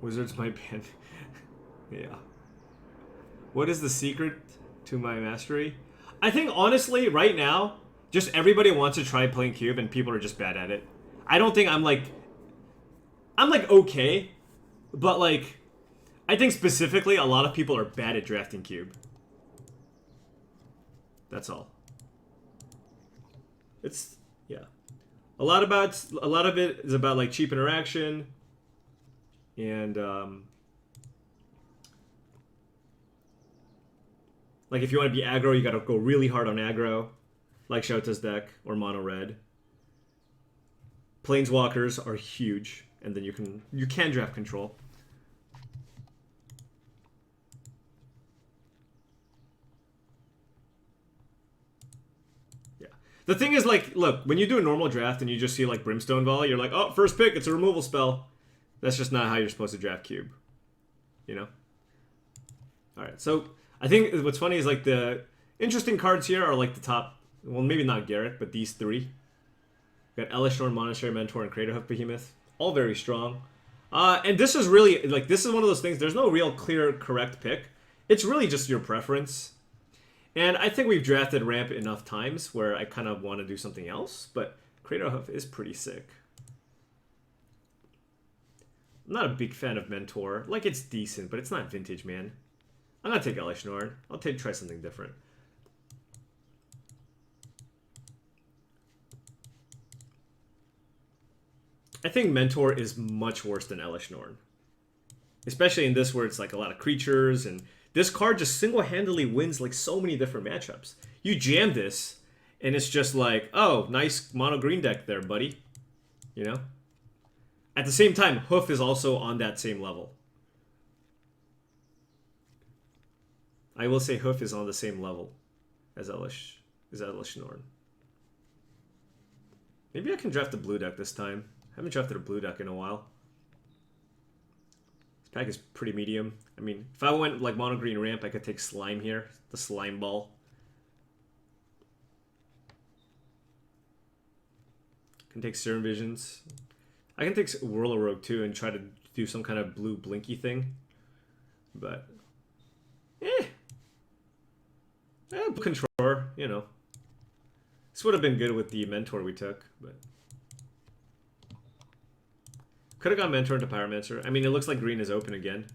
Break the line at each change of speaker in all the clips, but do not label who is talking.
Wizards might ban. Yeah. What is the secret to my mastery? I think honestly, right now, just everybody wants to try playing cube, and people are just bad at it. I don't think I'm like okay, but like I think specifically a lot of people are bad at drafting cube. That's all. It's yeah. A lot of it is about like cheap interaction and like if you want to be aggro, you got to go really hard on aggro, like Shota's deck or mono red. Planeswalkers are huge, and then you can draft control. Yeah. The thing is, like, look, when you do a normal draft and you just see like Brimstone Volley, you're like, oh, first pick, it's a removal spell. That's just not how you're supposed to draft cube. You know? Alright, so I think what's funny is like the interesting cards here are like the top, well, maybe not Garrett, but these three. We got Elishnorn, Monastery Mentor, and Craterhoof Behemoth. All very strong. And this is really, like, this is one of those things, there's no real clear, correct pick. It's really just your preference. And I think we've drafted Ramp enough times where I kind of want to do something else, but Craterhoof is pretty sick. I'm not a big fan of Mentor. Like, it's decent, but it's not vintage, man. I'm gonna take Elishnorn. I'll try something different. I think Mentor is much worse than Elishnorn. Especially in this where it's like a lot of creatures, and this card just single-handedly wins like so many different matchups. You jam this, and it's just like, oh, nice mono green deck there, buddy. You know? At the same time, Hoof is also on that same level. I will say Hoof is on the same level as Elishnorn. Maybe I can draft the blue deck this time. I haven't drafted a blue deck in a while. This pack is pretty medium. I mean, if I went like mono green ramp, I could take Slime here. The Slime Ball. I can take Serum Visions. I can take Whirl Rogue too and try to do some kind of blue blinky thing. But Controller, you know. This would have been good with the Mentor we took, but could have gone Mentor into Pyromancer. I mean, it looks like green is open again.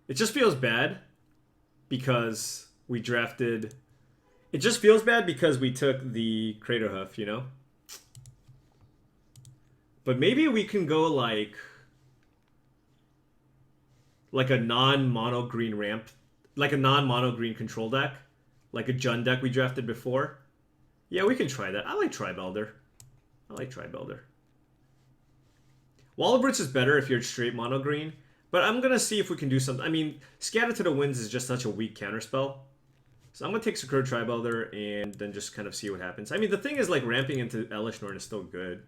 It just feels bad because we drafted... It just feels bad because we took the Craterhoof, you know? But maybe we can go like a non-mono green ramp, like a non-mono green control deck, like a Jund deck we drafted before. Yeah, we can try that. I like Tribelder. Wallabridge is better if you're straight mono green, but I'm gonna see if we can do something. I mean, Scatter to the Winds is just such a weak counterspell. So I'm gonna take Sakura Tribelder and then just kind of see what happens. I mean, the thing is, like, ramping into Elishnorn is still good.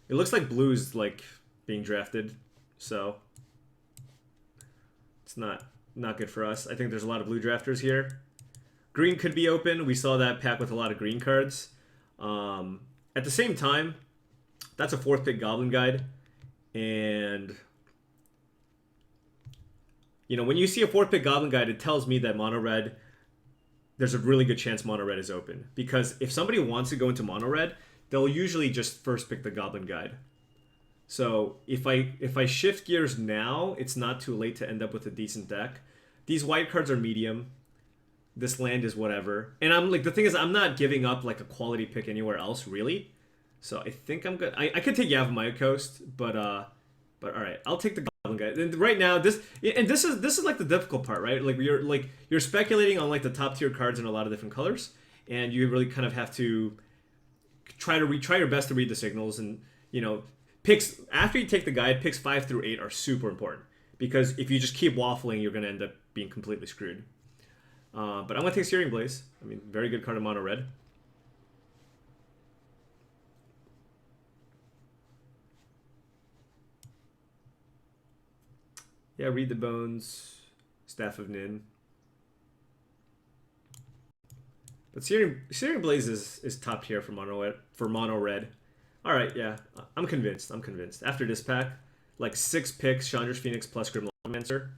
It looks like blue's like being drafted, so it's not good for us. I think there's a lot of blue drafters here. Green could be open. We saw that pack with a lot of green cards. At the same time, that's a 4th pick Goblin Guide, and you know, when you see a 4th pick Goblin Guide, it tells me that mono red, there's a really good chance mono red is open, because if somebody wants to go into mono red, they'll usually just first pick the Goblin Guide. So if I shift gears now, it's not too late to end up with a decent deck. These white cards are medium. This land is whatever. And I'm like, the thing is, I'm not giving up like a quality pick anywhere else, really. So I think I'm good. I could take Yavimaya Coast, but all right, I'll take the Goblin Guide. And right now, this is like the difficult part, right? Like you're speculating on like the top tier cards in a lot of different colors, and you really kind of have to try your best to read the signals. And you know, picks after you take the guide, picks 5 through 8 are super important, because if you just keep waffling, you're gonna end up being completely screwed. But I'm gonna take Searing Blaze. I mean, very good card in mono red. Yeah, Read the Bones, Staff of Nin. But Searing Blaze is top tier for mono red. All right, yeah, I'm convinced. I'm convinced. After this pack, like 6 picks, Chandra's Phoenix plus Grim Lavamancer.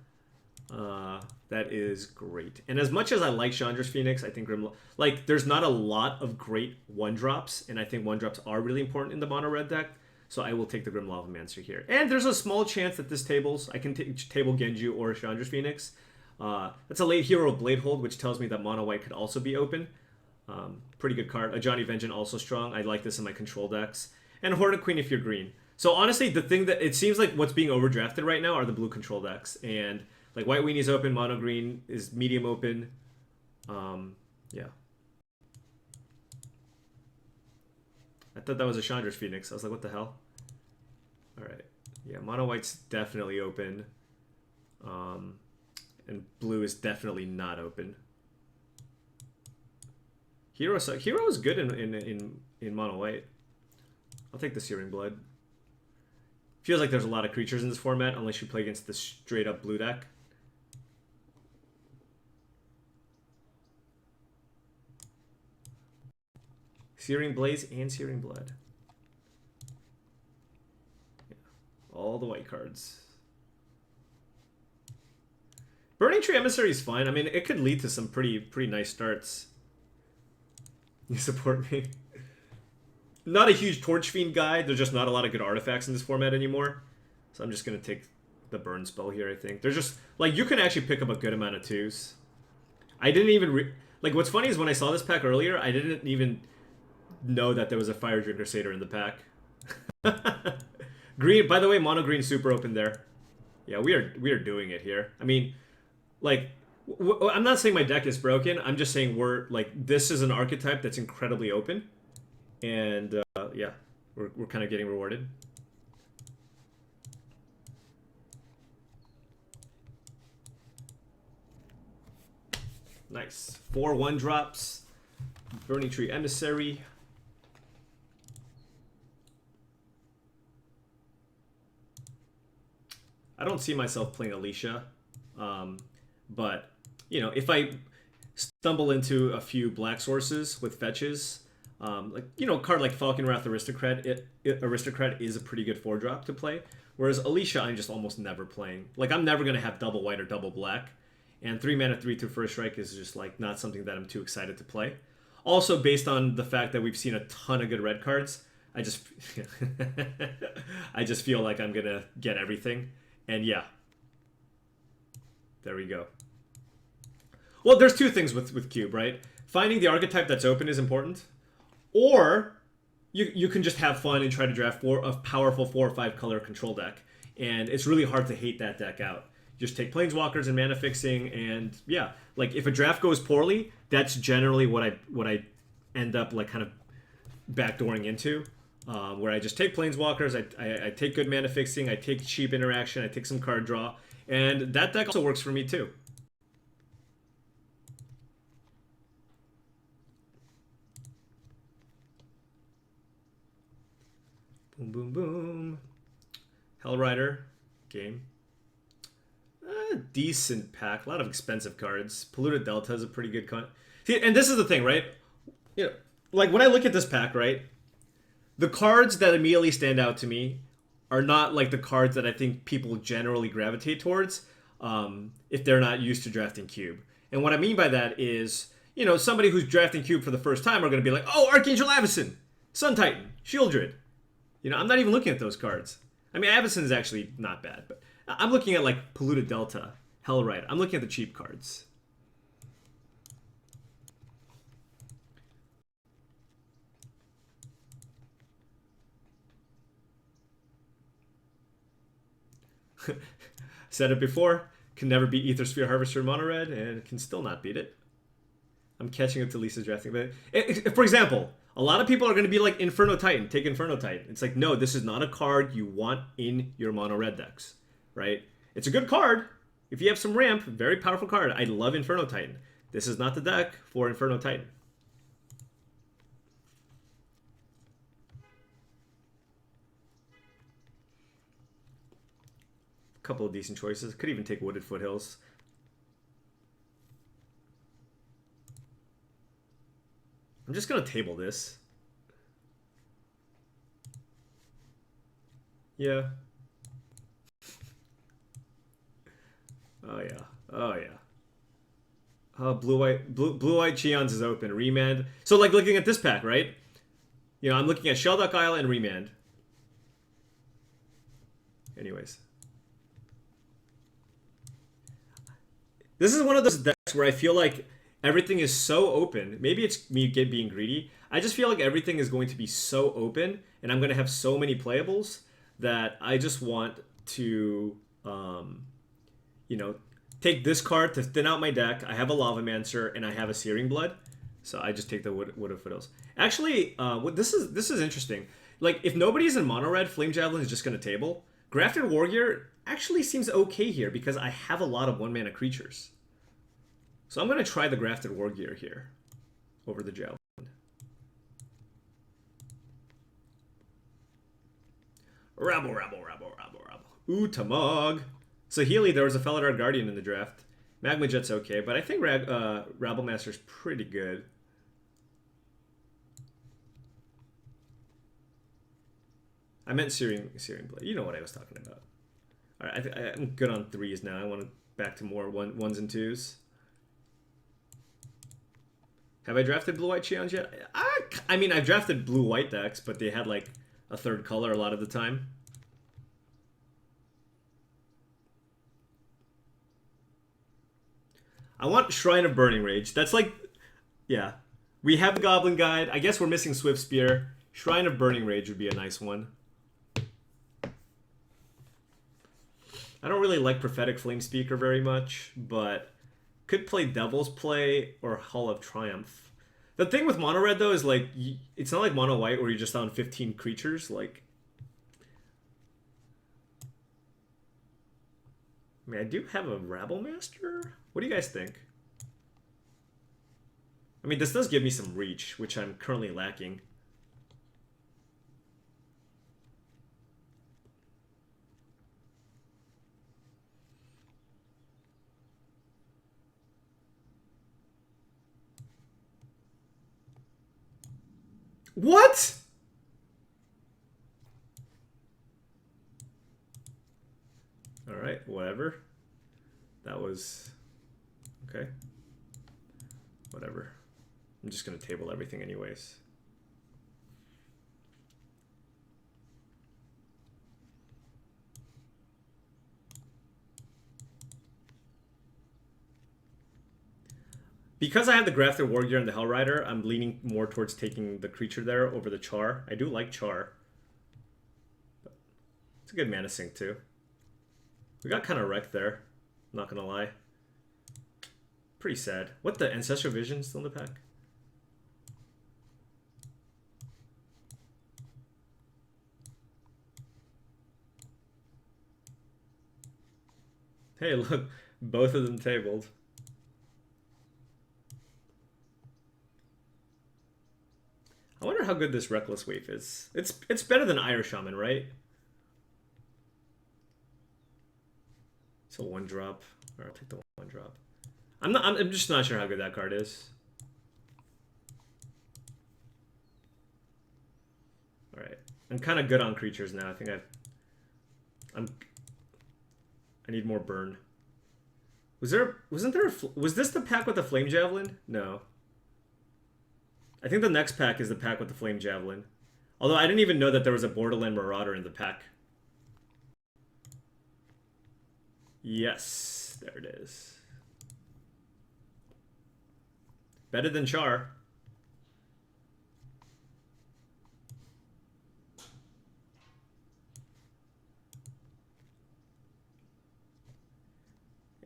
That is great. And as much as I like Chandra's Phoenix, I think like there's not a lot of great 1-drops, and I think 1-drops are really important in the mono red deck. So I will take the Grim Lavamancer here. And there's a small chance that this tables, I can table Genju or Chandra's Phoenix. That's a late hero Blade Hold, which tells me that mono white could also be open. Pretty good card. A Johnny Vengeance also strong. I like this in my control decks. And Hornet Queen if you're green. So honestly, the thing that it seems like what's being overdrafted right now are the blue control decks. And like White Weenie's open, mono green is medium open. Yeah. I thought that was a Chandra's Phoenix. I was like, what the hell? All right. Yeah, mono white's definitely open. And blue is definitely not open. Hero is good in mono white. I'll take the Searing Blood. Feels like there's a lot of creatures in this format unless you play against the straight up blue deck. Searing Blaze and Searing Blood. Yeah. All the white cards. Burning Tree Emissary is fine. I mean, it could lead to some pretty nice starts. You support me? Not a huge Torch Fiend guy. There's just not a lot of good artifacts in this format anymore. So I'm just going to take the burn spell here, I think. There's just, like, you can actually pick up a good amount of 2s. I didn't even, like, what's funny is when I saw this pack earlier, I didn't even know that there was a Fire Drinker Satyr in the pack. Green, by the way, mono green super open there. Yeah, we are doing it here. I mean, like, I'm not saying my deck is broken. I'm just saying this is an archetype that's incredibly open. And, yeah, we're kind of getting rewarded. Nice. 4 1-drops. Burning Tree Emissary. I don't see myself playing Alicia. But, you know, if I stumble into a few black sources with fetches, like, you know, a card like Falcon Wrath Aristocrat, Aristocrat is a pretty good 4-drop to play. Whereas Alicia, I'm just almost never playing. Like, I'm never going to have double white or double black. And 3 mana 3/2 first strike is just, like, not something that I'm too excited to play. Also, based on the fact that we've seen a ton of good red cards, I just I just feel like I'm going to get everything. And yeah. There we go. Well, there's 2 things with Cube, right? Finding the archetype that's open is important. Or you can just have fun and try to draft a powerful 4 or 5 color control deck. And it's really hard to hate that deck out. Just take Planeswalkers and mana fixing, and yeah, like if a draft goes poorly, that's generally what I end up like kind of backdooring into, where I just take Planeswalkers, I take good mana fixing, I take cheap interaction, I take some card draw, and that deck also works for me too. Boom, boom, boom. Hellrider game. Decent pack. A lot of expensive cards. Polluted Delta is a pretty good con. See, and this is the thing, right? You know, like when I look at this pack, right? The cards that immediately stand out to me are not like the cards that I think people generally gravitate towards if they're not used to drafting Cube. And what I mean by that is, you know, somebody who's drafting Cube for the first time are going to be like, oh, Archangel Avacyn, Sun Titan, Shieldred. You know, I'm not even looking at those cards. I mean, Avacyn is actually not bad, but I'm looking at like Polluted Delta, Hellrider. I'm looking at the cheap cards. Said it before, can never beat Aethersphere Harvester in mono red, and can still not beat it. I'm catching up to Lisa's drafting. But for example, a lot of people are going to be like Inferno Titan. Take Inferno Titan. It's like, no, this is not a card you want in your mono red decks, right? It's a good card. If you have some ramp, very powerful card. I love Inferno Titan. This is not the deck for Inferno Titan. A couple of decent choices. Could even take Wooded Foothills. I'm just gonna table this. Yeah. Oh yeah. Oh yeah. Blue white Cheon's is open. Remand. So like looking at this pack, right? You know, I'm looking at Shelduck Isle and Remand. Anyways. This is one of those decks where I feel like everything is so open. Maybe it's me being greedy. I just feel like everything is going to be so open, and I'm going to have so many playables that I just want to, you know, take this card to thin out my deck. I have a Lavamancer, and I have a Searing Blood. So I just take the Wood of Foothills. Actually, this is interesting. Like, if nobody's in mono red, Flame Javelin is just going to table. Grafted Wargear actually seems okay here because I have a lot of 1-mana creatures. So I'm going to try the Grafted Wargear here over the Javelin. Rabble. Ooh, Tamog. So Healy, there was a Felidar Guardian in the draft. Magma Jet's okay, but I think Rabblemaster's pretty good. I meant Searing Blade. You know what I was talking about. All right, I'm good on 3s now. I want to back to more 1s and 2s. Have I drafted blue-white Cheons yet? I mean, I've drafted blue-white decks, but they had like a third color a lot of the time. I want Shrine of Burning Rage. That's like, yeah. We have the Goblin Guide. I guess we're missing Swift Spear. Shrine of Burning Rage would be a nice one. I don't really like Prophetic Flame Speaker very much, but could play Devil's Play or Hall of Triumph. The thing with mono red though is like it's not like mono white where you're just on 15 creatures. Like, I mean, I do have a Rabblemaster. What do you guys think? I mean, this does give me some reach, which I'm currently lacking. What? All right, whatever. That was okay. Whatever. I'm just gonna table everything anyways. Because I have the Grafted Wargear and the Hellrider, I'm leaning more towards taking the creature there over the Char. I do like Char. But it's a good mana sink too. We got kind of wrecked there, not gonna lie. Pretty sad. What, the Ancestral Vision still in the pack? Hey, look, both of them tabled. I wonder how good this Reckless Waif is. It's better than Irish Shaman, right? It's a 1-drop. Or I'll take the 1-drop. I'm just not sure how good that card is. All right, I'm kind of good on creatures now. I think I need more burn. Was this the pack with the Flame Javelin? No. I think the next pack is the pack with the Flame Javelin. Although I didn't even know that there was a Borderland Marauder in the pack. Yes, there it is. Better than Char.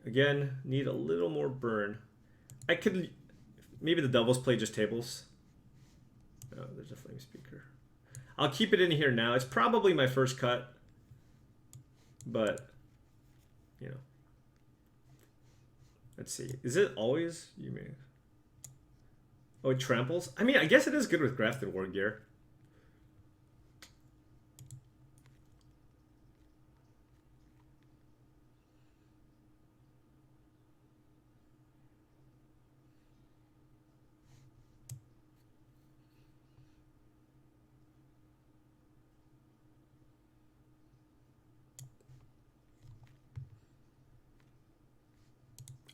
Again, need a little more burn. I could... Maybe the Devil's Play just tables. Oh, there's a Flame Speaker. I'll keep it in here now. It's probably my first cut. But, you know. Let's see. Is it always? You may... Oh, it tramples? I mean, I guess it is good with Grafted Wargear.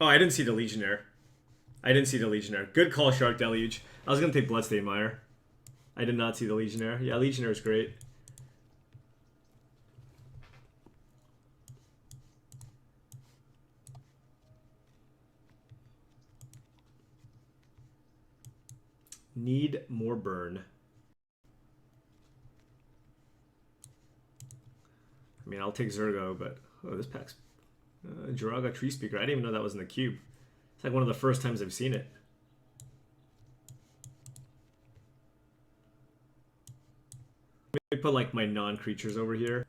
Oh, I didn't see the Legionnaire. I didn't see the Legionnaire. Good call, Shark Deluge. I was going to take Bloodstained Mire. I did not see the Legionnaire. Yeah, Legionnaire is great. Need more burn. I mean, I'll take Zergo, but... Oh, this pack's... Jiraga Tree Speaker. I didn't even know that was in the cube. It's like one of the first times I've seen it. Maybe put like my non-creatures over here.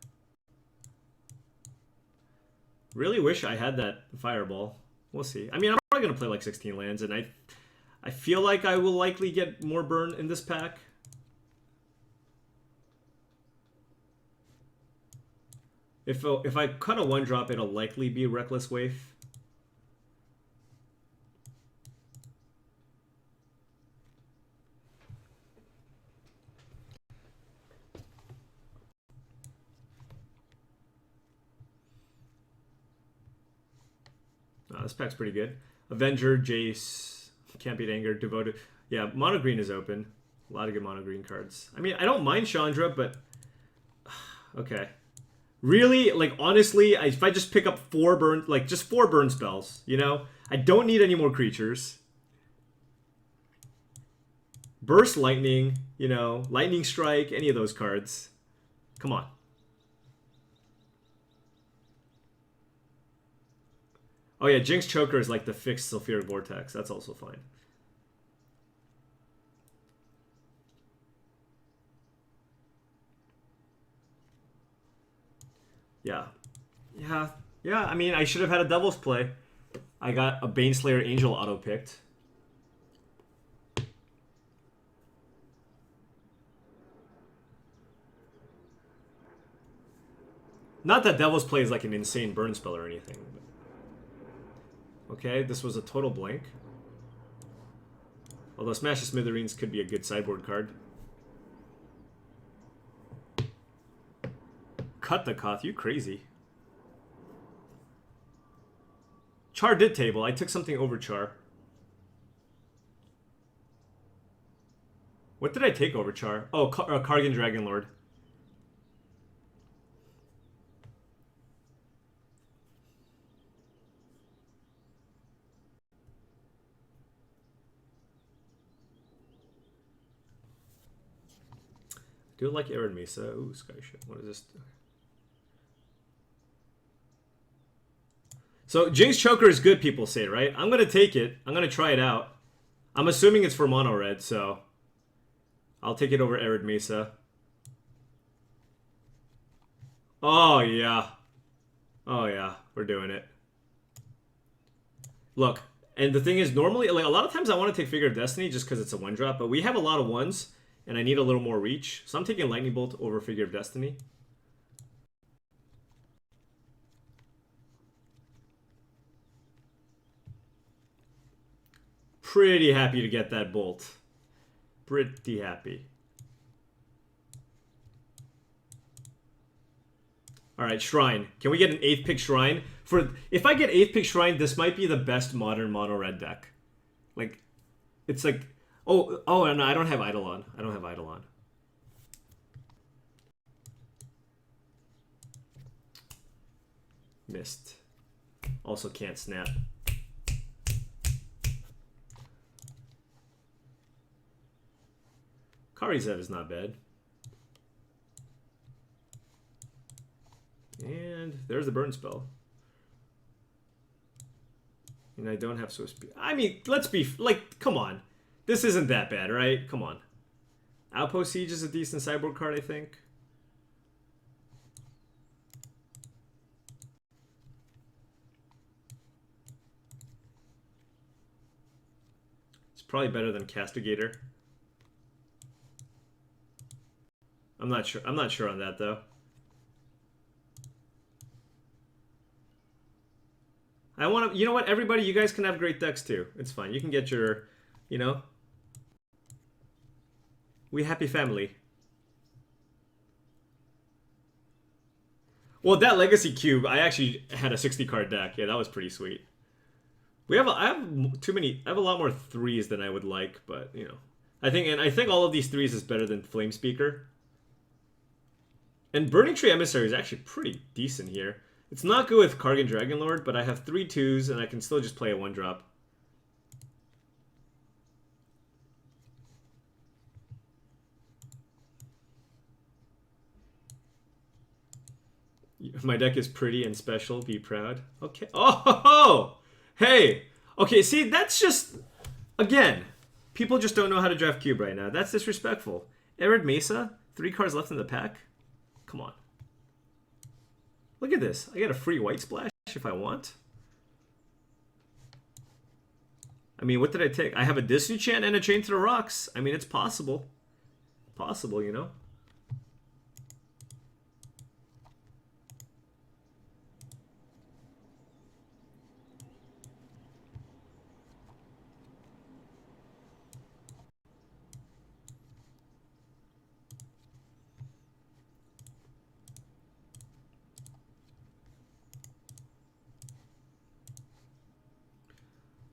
Really wish I had that Fireball. We'll see. I mean, I'm probably going to play like 16 lands, and I feel like I will likely get more burn in this pack. If I cut a 1-drop, it'll likely be Reckless Waif. This pack's pretty good. Avenger, Jace, Can't Beat Anger, Devoted. Yeah, monogreen is open. A lot of good monogreen cards. I mean, I don't mind Chandra, but... Okay. Really, like, honestly, if I just pick up 4 burn... Like, just 4 burn spells, you know? I don't need any more creatures. Burst Lightning, you know? Lightning Strike, any of those cards. Come on. Oh yeah, Jinx Choker is like the fixed Sulfuric Vortex. That's also fine. Yeah. Yeah, I mean, I should have had a doubles play. I got a Baneslayer Angel auto-picked. Not that Devil's Play is like an insane burn spell or anything. But... Okay, this was a total blank. Although Smash the Smithereens could be a good sideboard card. Cut the Koth, you crazy. Char did table. I took something over Char. What did I take over Char? Oh, Kargan Dragonlord. Do it like Aaron Mesa. Ooh, Sky Ship. What is this? So, Jinx Choker is good, people say, right? I'm going to take it. I'm going to try it out. I'm assuming it's for mono red, so... I'll take it over Arid Mesa. Oh, yeah. Oh, yeah. We're doing it. Look, and the thing is, normally, like, a lot of times I want to take Figure of Destiny just because it's a 1-drop, but we have a lot of 1s. And I need a little more reach. So I'm taking Lightning Bolt over Figure of Destiny. Pretty happy to get that Bolt. Pretty happy. Alright, Shrine. Can we get an 8th pick Shrine? If I get 8th pick Shrine, this might be the best modern mono red deck. Like, it's like... Oh, no, I don't have Eidolon. I don't have Eidolon. Missed. Also can't snap. Karizev is not bad. And there's the burn spell. And I don't have Swiss Speed. I mean, let's be... Like, come on. This isn't that bad, right? Come on. Outpost Siege is a decent sideboard card, I think. It's probably better than Castigator. I'm not sure. I'm not sure on that though. I want to. You know what? Everybody, you guys can have great decks too. It's fine. You can get your, you know. We happy family. Well, that Legacy Cube, I actually had a 60 card deck. Yeah, that was pretty sweet. I have too many. I have a lot more threes than I would like, but you know, I think all of these threes is better than Flame Speaker. And Burning Tree Emissary is actually pretty decent here. It's not good with Kargan Dragonlord, but I have 3 2s and I can still just play a 1-drop. My deck is pretty and special. Be proud. Okay. Oh, hey. Okay, see, that's just... Again, people just don't know how to draft Cube right now. That's disrespectful. Arid Mesa, 3 cards left in the pack. Come on. Look at this. I get a free White Splash if I want. I mean, what did I take? I have a Disney Chant and a Chain to the Rocks. I mean, it's possible. Possible, you know?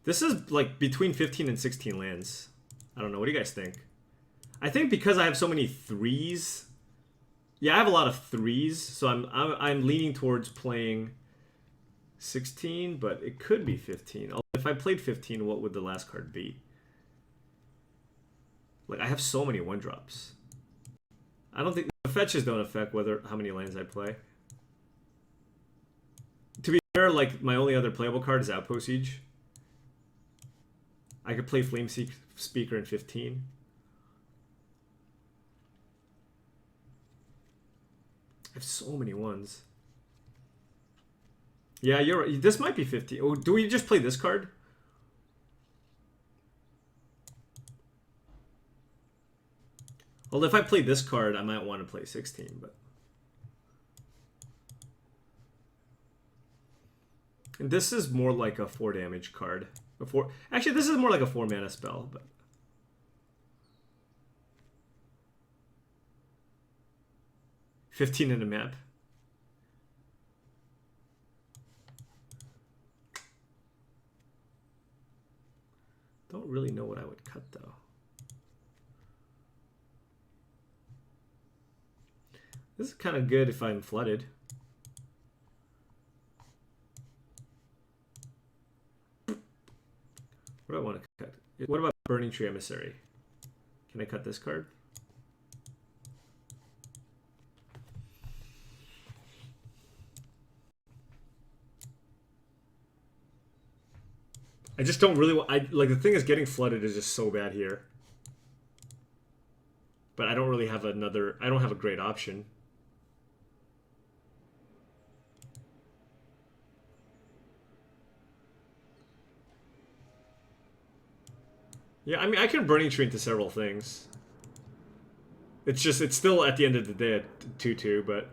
This is like between 15 and 16 lands. I don't know. What do you guys think? I think because I have so many threes. Yeah, I have a lot of threes, so I'm leaning towards playing 16, but it could be 15. If I played 15, what would the last card be? Like, I have so many 1-drops. I don't think the fetches don't affect how many lands I play. To be fair, like, my only other playable card is Outpost Siege. I could play Flame Speaker in 15. I have so many ones. Yeah, you're right. This might be 15. Oh, do we just play this card? Well, if I play this card, I might want to play 16, but... And this is more like a 4 damage card. Actually, this is more like a 4 mana spell, but... $15 in a map. Don't really know what I would cut, though. This is kind of good if I'm flooded. What do I want to cut? What about Burning Tree Emissary? Can I cut this card? I just don't really want... like, the thing is, getting flooded is just so bad here. But I don't really have another... I don't have a great option. Yeah, I mean, I can Burning Tree into several things. It's just, it's still at the end of the day at 2-2, but...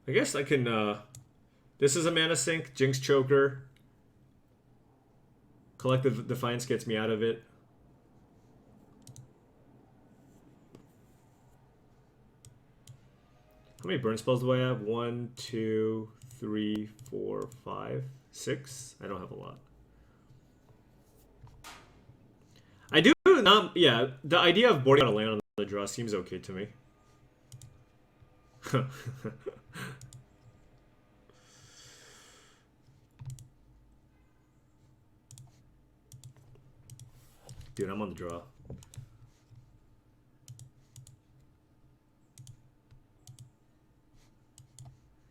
I guess I can, this is a mana sink, Jinx Choker. Collective Defiance gets me out of it. How many burn spells do I have? 1, 2, 3, 4, 5, 6. I don't have a lot. I do not... Yeah, the idea of boarding out a land on the draw seems okay to me. Dude, I'm on the draw.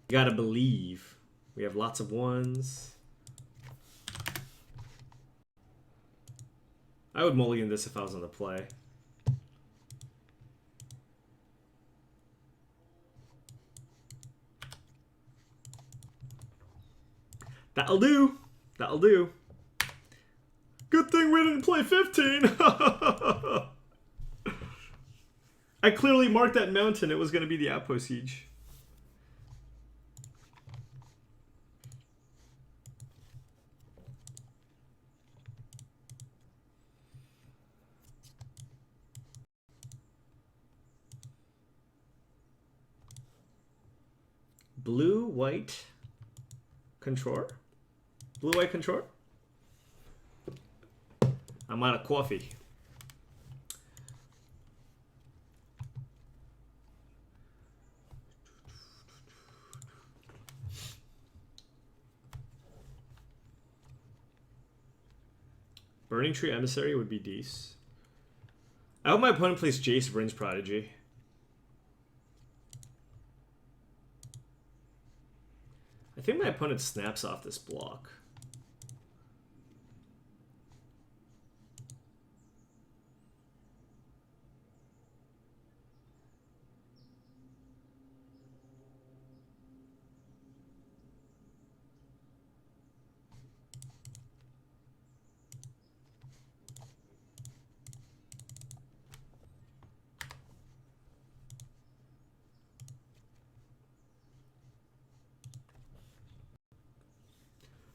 You gotta believe. We have lots of ones. I would mulligan this if I was on the play. That'll do. That'll do. Good thing we didn't play 15. I clearly marked that mountain. It was going to be the Outpost Siege. Blue-white control? Blue-white control? I'm out of coffee. Burning Tree Emissary would be decent. I hope my opponent plays Jace Vryn's Prodigy. I think my opponent snaps off this block.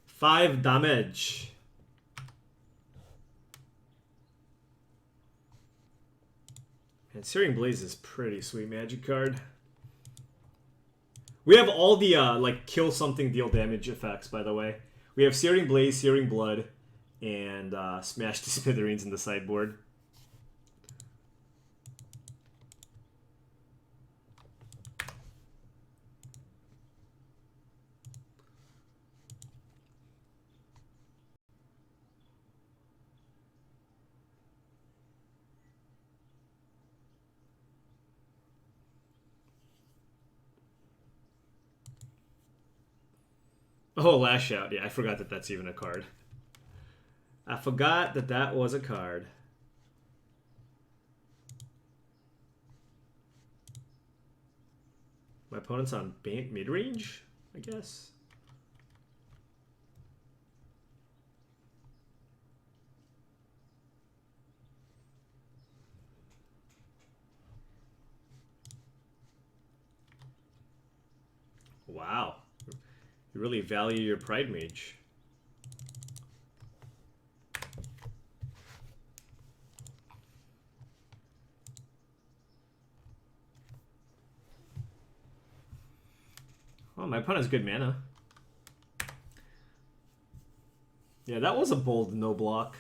Five damage. And Searing Blaze is pretty sweet magic card. We have all the like kill something, deal damage effects, by the way. We have Searing Blaze, Searing Blood, and Smash to Smithereens in the sideboard. Oh, Lash Out. Yeah, I forgot that that's even a card. I forgot that that was a card. My opponent's on mid-range, I guess. Wow. You really value your Pride Mage. Oh, my opponent has good mana. Yeah, that was a bold no block.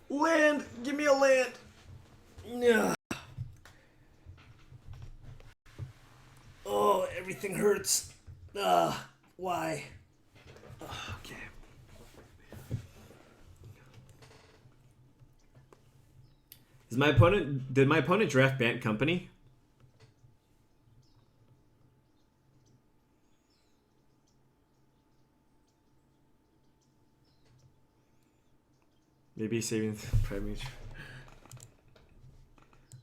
Land! Give me a land! Yeah. Oh, everything hurts. Why? Okay. Did my opponent draft Bant Company? Maybe he's saving the Prime Mage.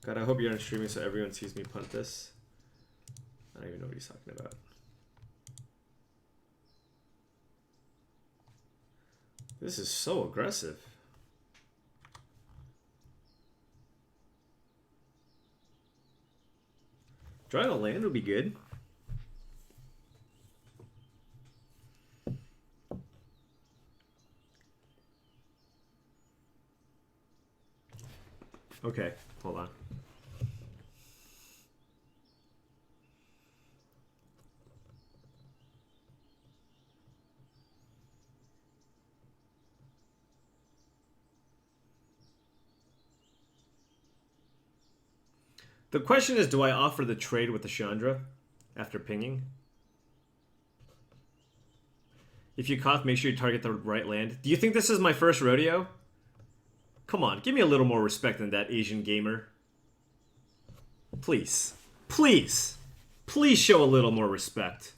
God, I hope you're not streaming so everyone sees me punt this. I don't even know what he's talking about. This is so aggressive. Drawing a land would be good. Okay, hold on. The question is, do I offer the trade with the Chandra after pinging? If you cough, make sure you target the right land. Do you think this is my first rodeo? Come on, give me a little more respect than that, Asian gamer. Please. Please. Please show a little more respect.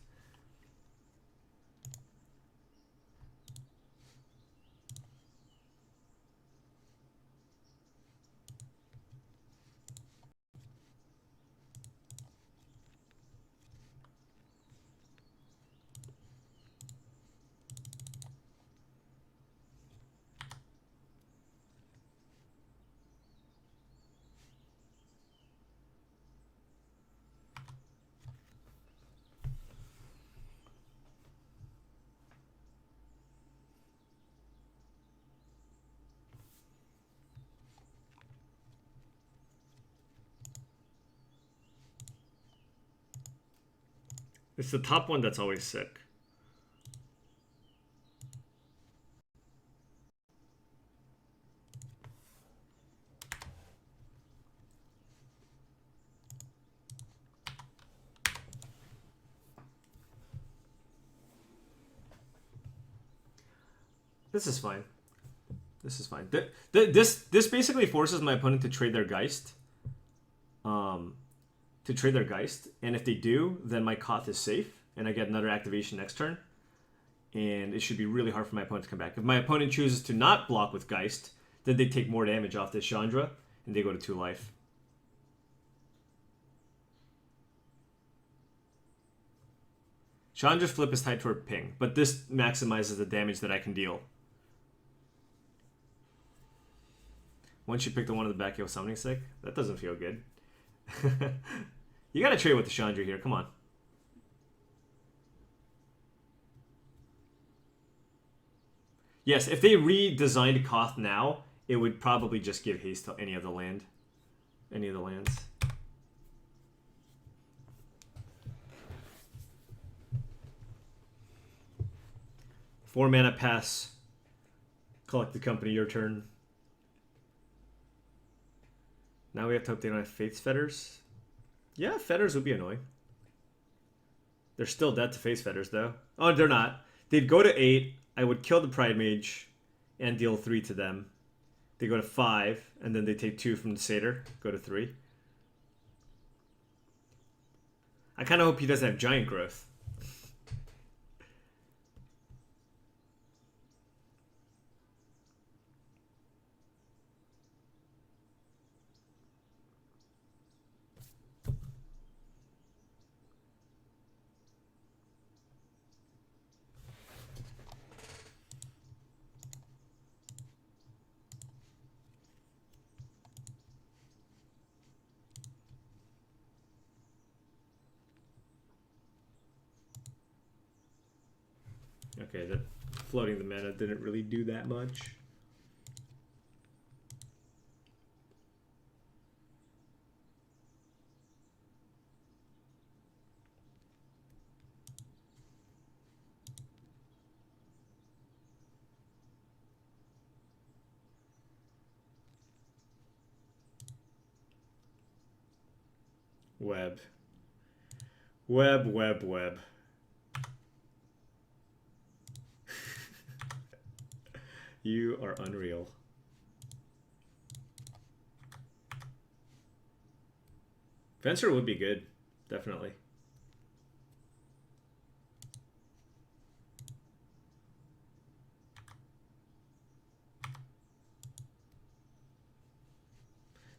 It's the top one that's always sick. This is fine. This is fine. This basically forces my opponent to trade their Geist. And if they do, then my Koth is safe, and I get another activation next turn. And it should be really hard for my opponent to come back. If my opponent chooses to not block with Geist, then they take more damage off this Chandra, and they go to 2 life. Chandra's flip is tied toward ping, but this maximizes the damage that I can deal. Once you pick the one in the back, you're summoning sick. That doesn't feel good. You gotta trade with the Chandra here. Come on. Yes, if they redesigned Koth now, it would probably just give haste to any of the lands. 4 mana pass. Collect the company, your turn. Now we have to hope they don't have Faith's Fetters. Yeah, Fetters would be annoying. They're still dead to Faith's Fetters, though. Oh, they're not. They'd go to 8. I would kill the Pride Mage and deal 3 to them. They go to 5, and then they take 2 from the Satyr. Go to 3. I kind of hope he doesn't have Giant Growth. Okay, that floating the mana didn't really do that much. Web. Web, web, web. You are unreal. Fencer would be good, definitely.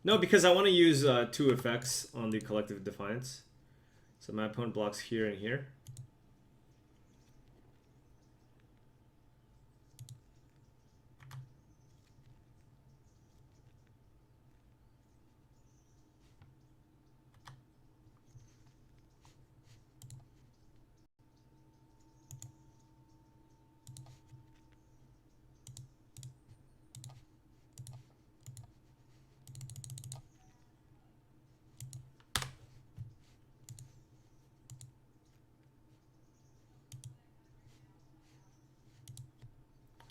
No, because I want to use 2 effects on the Collective Defiance. So my opponent blocks here and here.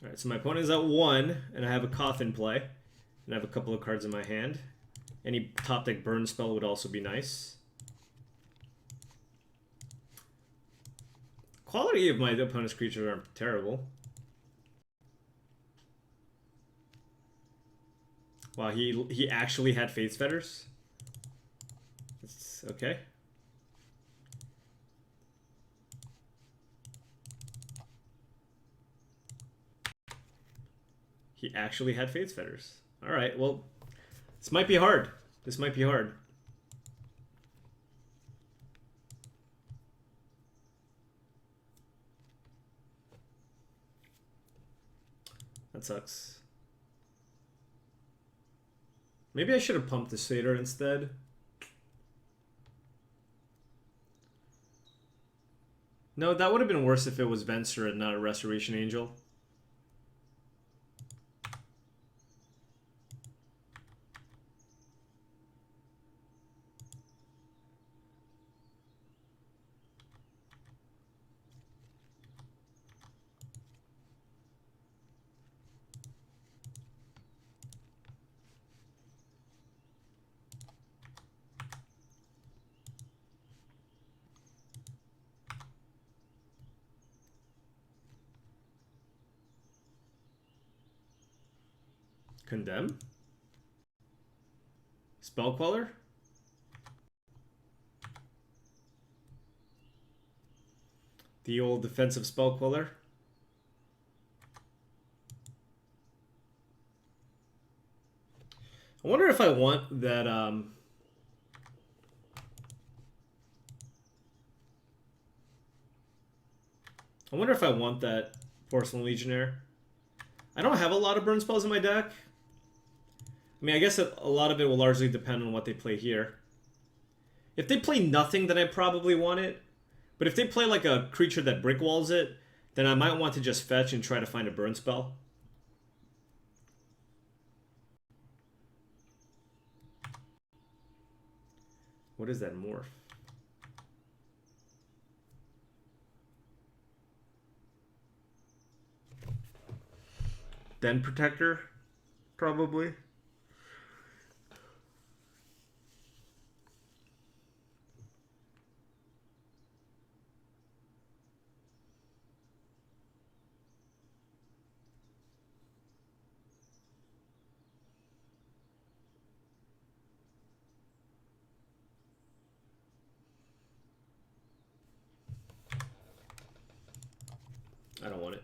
Alright, so my opponent is at 1, and I have a Koth in play. And I have a couple of cards in my hand. Any top deck burn spell would also be nice. Quality of my opponent's creatures aren't terrible. Wow, he actually had Faith's Fetters? It's okay. He actually had Faith's Fetters. Alright, well, this might be hard. This might be hard. That sucks. Maybe I should have pumped the Satyr instead. No, that would have been worse if it was Venser and not a Restoration Angel. Condemn? Spell Queller? The old defensive Spell Queller? I wonder if I want that, I wonder if I want that Porcelain Legionnaire. I don't have a lot of burn spells in my deck. I mean, I guess a lot of it will largely depend on what they play here. If they play nothing, then I probably want it. But if they play like a creature that brick walls it, then I might want to just fetch and try to find a burn spell. What is that morph? Den Protector, probably. I don't want it.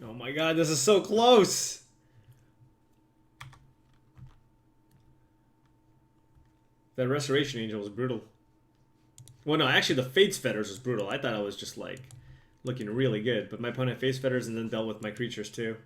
Oh my god, this is so close! That Restoration Angel was brutal. Well, no, actually the Fates Fetters was brutal. I thought I was just, like, looking really good. But my opponent Fates Fetters and then dealt with my creatures, too.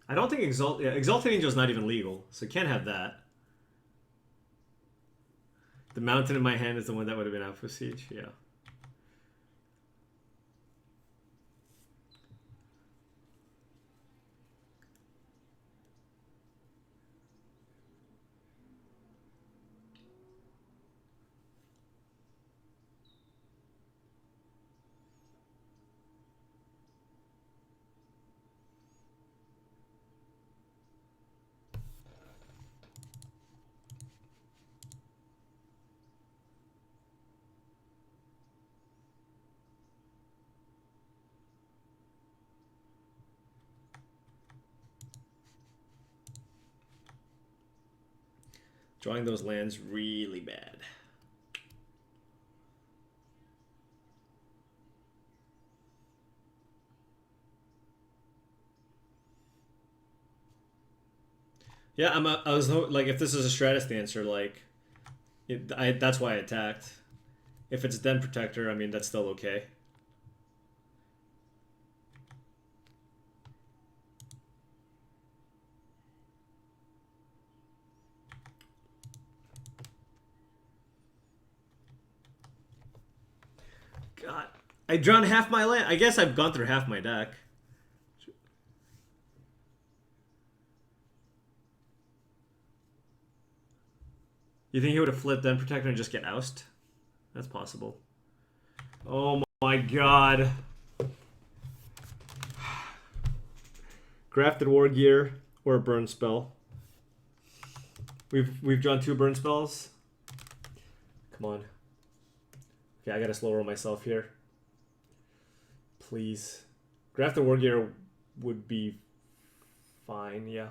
I don't think Exalted Angel is not even legal, so can't have that. The Mountain in my hand is the one that would have been Alpha Siege, yeah. Drawing those lands really bad. Yeah, I was like, if this is a Stratus Dancer, like, that's why I attacked. If it's Den Protector, I mean, that's still okay. God, I've drawn half my land. I guess I've gone through half my deck. You think he would have flipped Den Protector and just get oust? That's possible. Oh my god. Grafted War Gear or a burn spell. We've drawn 2 burn spells. Come on. Okay, I gotta slow roll myself here. Please. Grafted War Gear would be fine, yeah.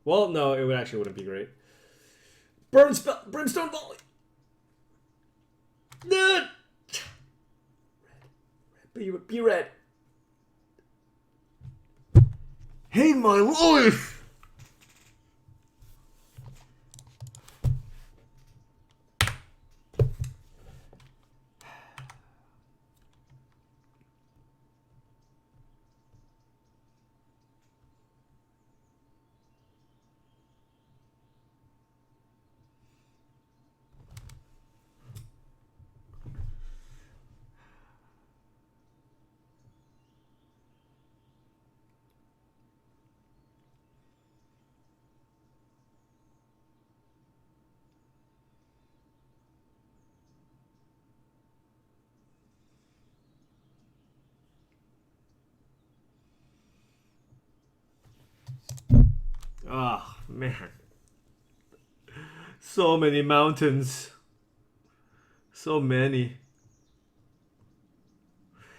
Well, no, it would actually wouldn't be great. Burn spell, Brimstone Volley. No! Be red. Hate my life! Oh, man. So many mountains. So many.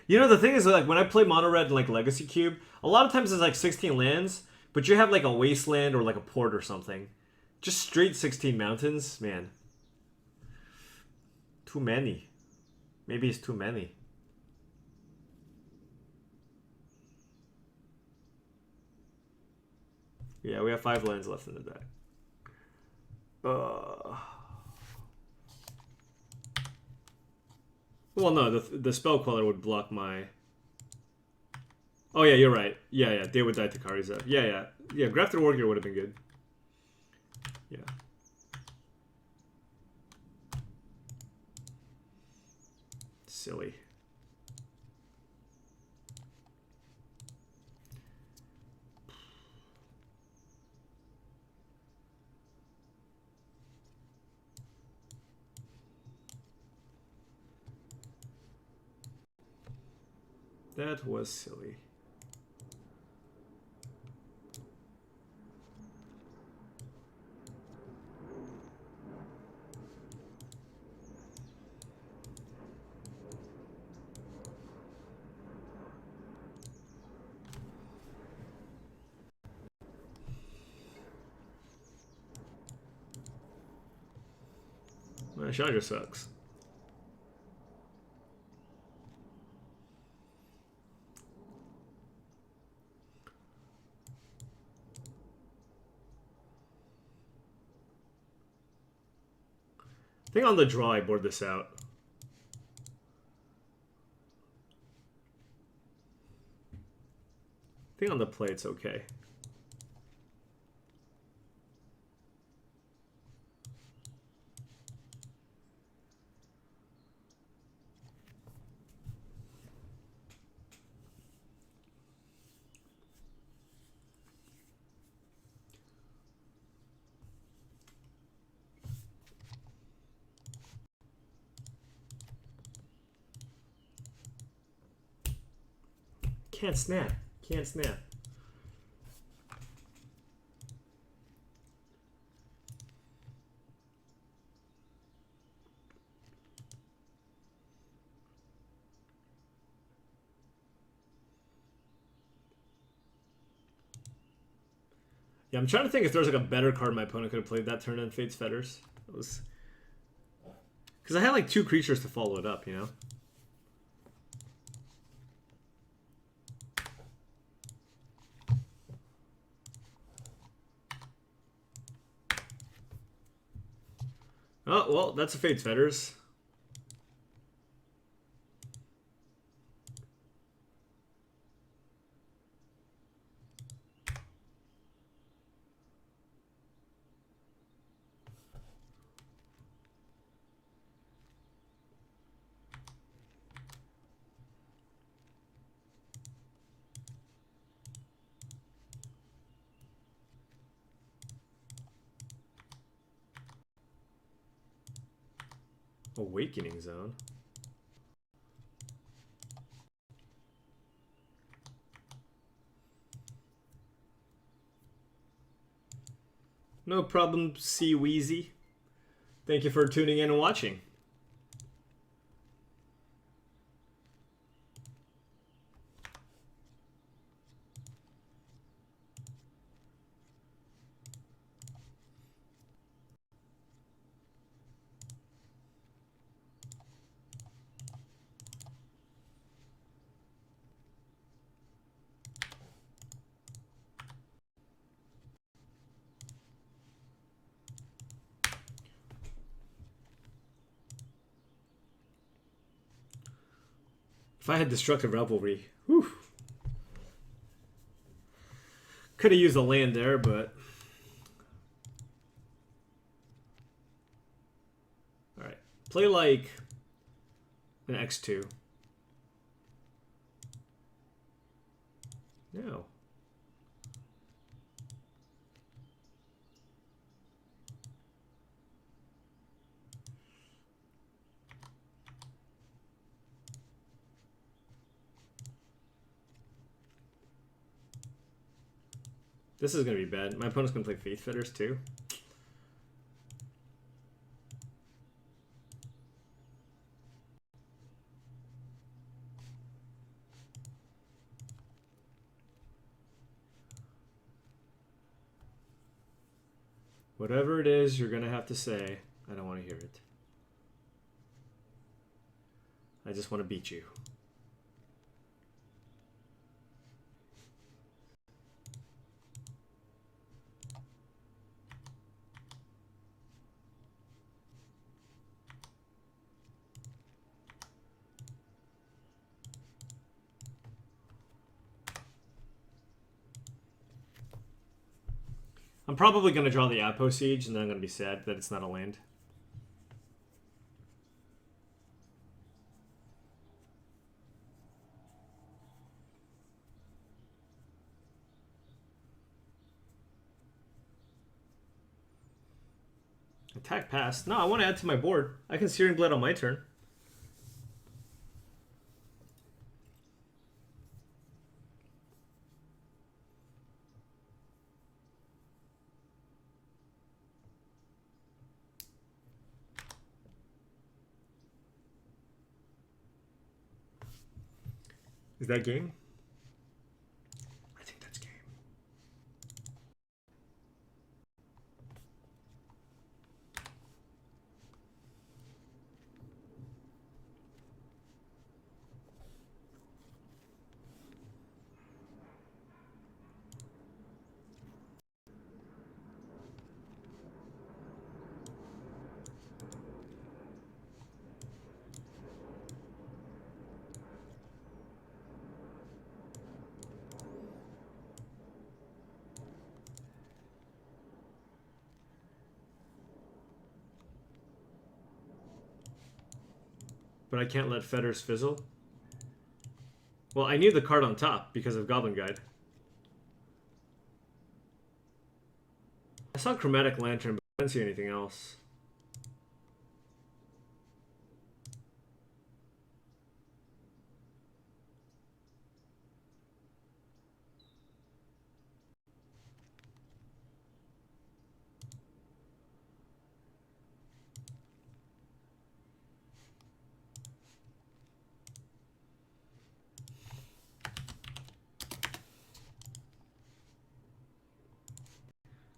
You know, the thing is, like, when I play Mono Red in, like, Legacy Cube, a lot of times it's, like, 16 lands, but you have, like, a Wasteland or, like, a Port or something. Just straight 16 mountains? Man. Too many. Maybe it's too many. Yeah, we have 5 lands left in the deck. Well, no, the spell queller would block my... Oh, yeah, you're right. Yeah, they would die to Kariza. Yeah, Grafted Wargear would have been good. Yeah. Silly. That was silly. Man, Chandra sucks. I think on the draw I board this out. I think on the play it's okay. Can't snap. Can't snap. Yeah, I'm trying to think if there's like a better card my opponent could have played that turn than Fate's Fetters. It was... Because I had like 2 creatures to follow it up, you know? Oh, well, that's a Fate's Fetters. Awakening Zone. No problem, C Wheezy. Thank you for tuning in and watching. If I had Destructive Revelry, whew. Could have used a land there, but... Alright. Play like an X2. No. This is going to be bad. My opponent's going to play Faith Fitters too. Whatever it is you're going to have to say, I don't want to hear it. I just want to beat you. I'm probably going to draw the Apo Siege, and then I'm going to be sad that it's not a land. Attack pass. No, I want to add to my board. I can Searing Blade on my turn. Is that game? I think that's game. But I can't let Fetters fizzle. Well, I need the card on top because of Goblin Guide. I saw Chromatic Lantern, but I didn't see anything else.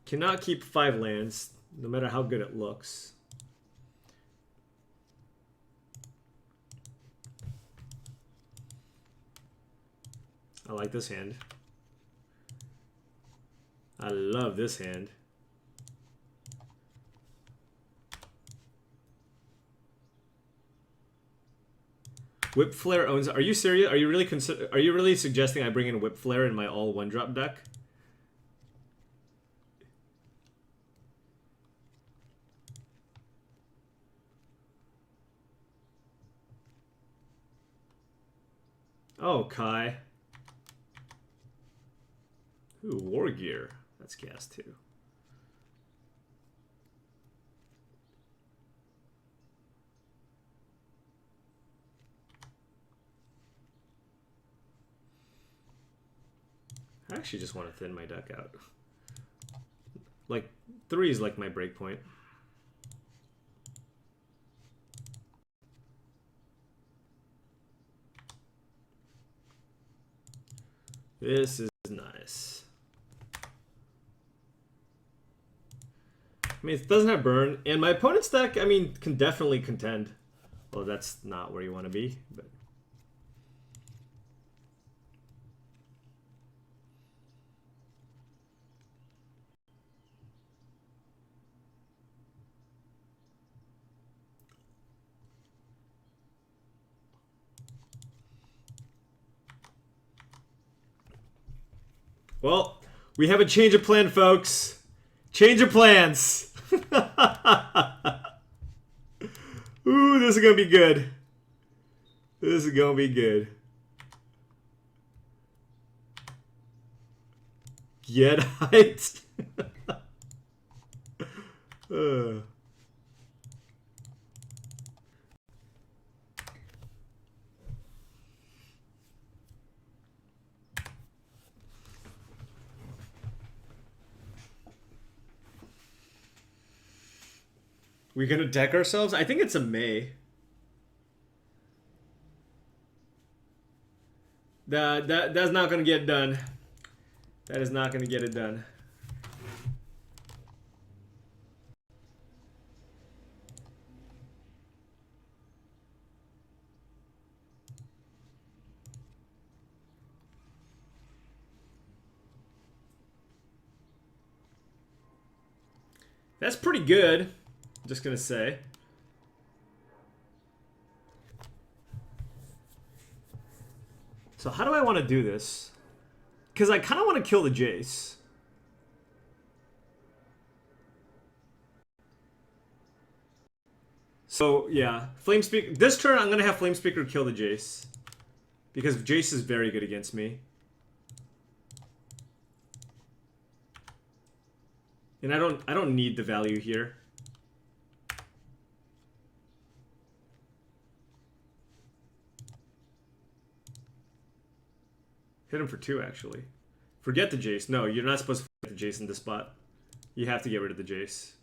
Cannot keep 5 lands, no matter how good it looks. I like this hand. I love this hand. Whip Flare owns. Are you serious? Are you really suggesting I bring in Whip Flare in my all 1-drop deck? Oh, Kai. Ooh, War Gear. That's gas too. I actually just want to thin my deck out. Like, 3 is like my break point. This is nice. I mean, it doesn't have burn, and my opponent's deck, I mean, can definitely contend. Well, that's not where you want to be, but... Well, we have a change of plan, folks. Change of plans. Ooh, this is gonna be good. This is gonna be good. Get hyped. We gonna deck ourselves? I think it's a May. That's not gonna get done. That is not gonna get it done. That's pretty good. I'm just gonna say. So how do I want to do this? Because I kind of want to kill the Jace. So yeah, Flamespeaker. This turn I'm gonna have Flamespeaker kill the Jace, because Jace is very good against me. And I don't need the value here. Hit him for 2, actually. Forget the Jace. No, you're not supposed to forget the Jace in this spot. You have to get rid of the Jace.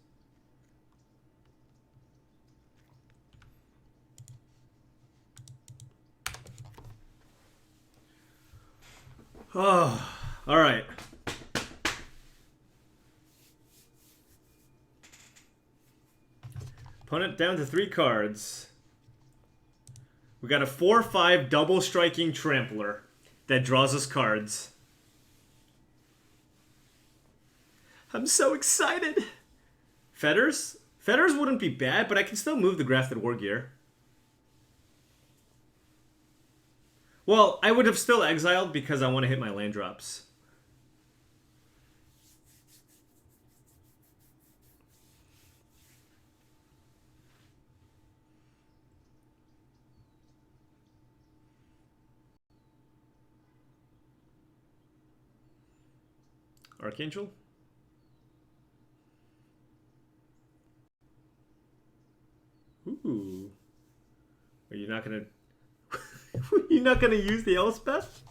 Oh, all right. Opponent down to 3 cards. We got a 4/5 double striking trampler that draws us cards. I'm so excited. Fetters? Fetters wouldn't be bad, but I can still move the Grafted Wargear. Well, I would have still exiled because I want to hit my land drops. Archangel? Ooh. Are you not gonna... You're not gonna use the Elspeth?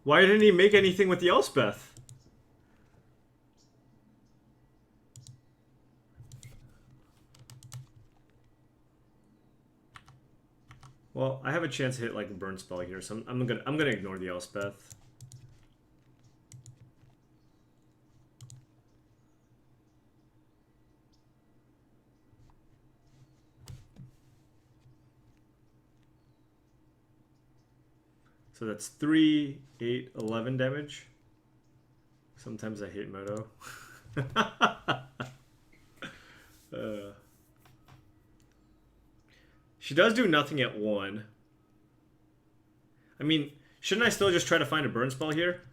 Why didn't he make anything with the Elspeth? Well, I have a chance to hit like a burn spell here, so I'm gonna ignore the Elspeth. So that's 3, 8, 11 damage. Sometimes I hate Moto. She does do nothing at 1. I mean, shouldn't I still just try to find a burn spell here?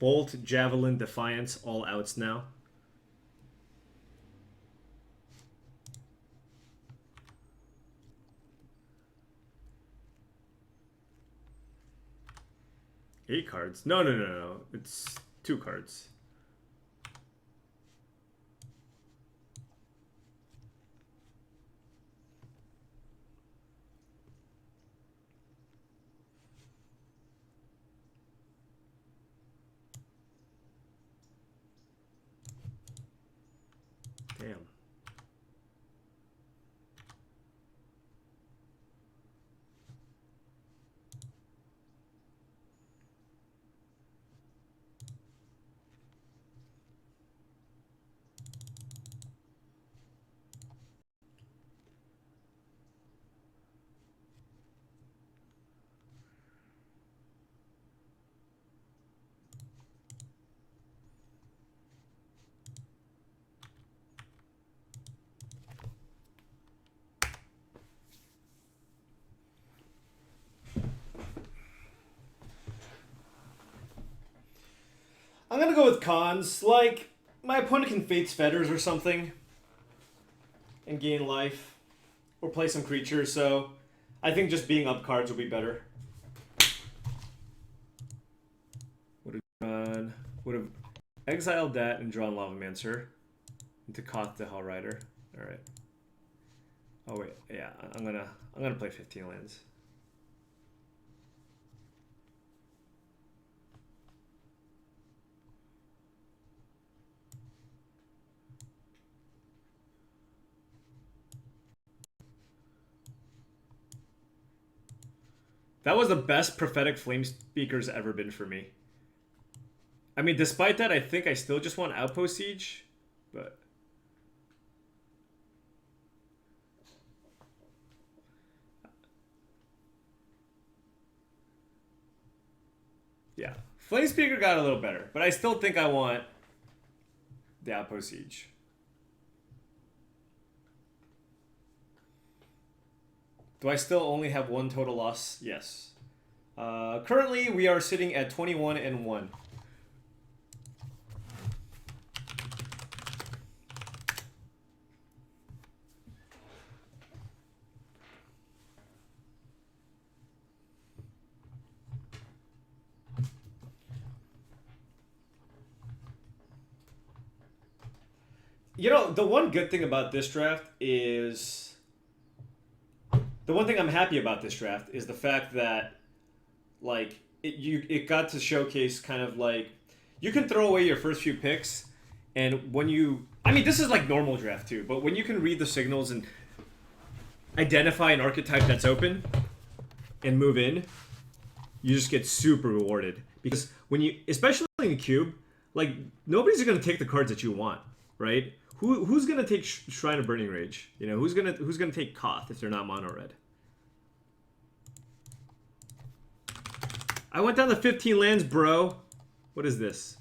Bolt, Javelin, Defiance, all outs now. 8 cards? No, no, no, no. It's 2 cards. Damn. I'm gonna go with cons. Like, my opponent can Fate's Fetters or something and gain life. Or play some creatures, so I think just being up cards would be better. Would have exiled that and drawn Lavamancer into Koth the Hellrider. Alright. Oh wait, yeah, I'm gonna play 15 lands. That was the best Prophetic Flame Speaker's ever been for me. I mean, despite that, I think I still just want Outpost Siege, but... yeah. Flame Speaker got a little better, but I still think I want the Outpost Siege. Do I still only have 1 total loss? Yes. Currently, we are sitting at 21-1. You know, the one good thing about this draft is... the one thing I'm happy about this draft is the fact that, like, it got to showcase kind of like... you can throw away your first few picks, and when you... I mean, this is like normal draft too, but when you can read the signals and identify an archetype that's open and move in, you just get super rewarded. Because when you... especially in the cube, like, nobody's going to take the cards that you want, right? Who's gonna take Shrine of Burning Rage? You know, who's gonna take Koth if they're not mono red? I went down to 15 lands, bro. What is this?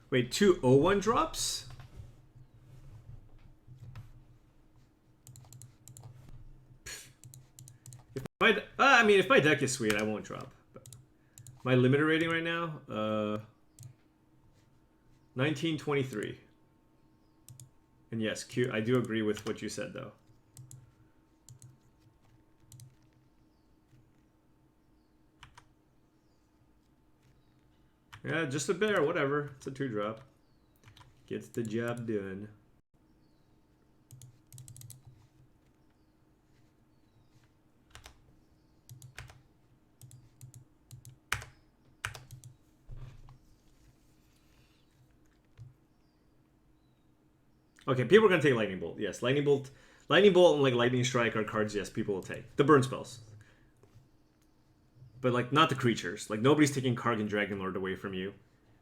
Wait, 2 0-1 drops? I mean, if my deck is sweet, I won't drop. But my limiter rating right now, 1923. And yes, I do agree with what you said, though. Yeah, just a bear, whatever. It's a 2-drop. Gets the job done. Okay, people are gonna take Lightning Bolt. Yes, Lightning Bolt, and like Lightning Strike are cards. Yes, people will take the burn spells, but like not the creatures. Like nobody's taking Kargan Dragonlord away from you,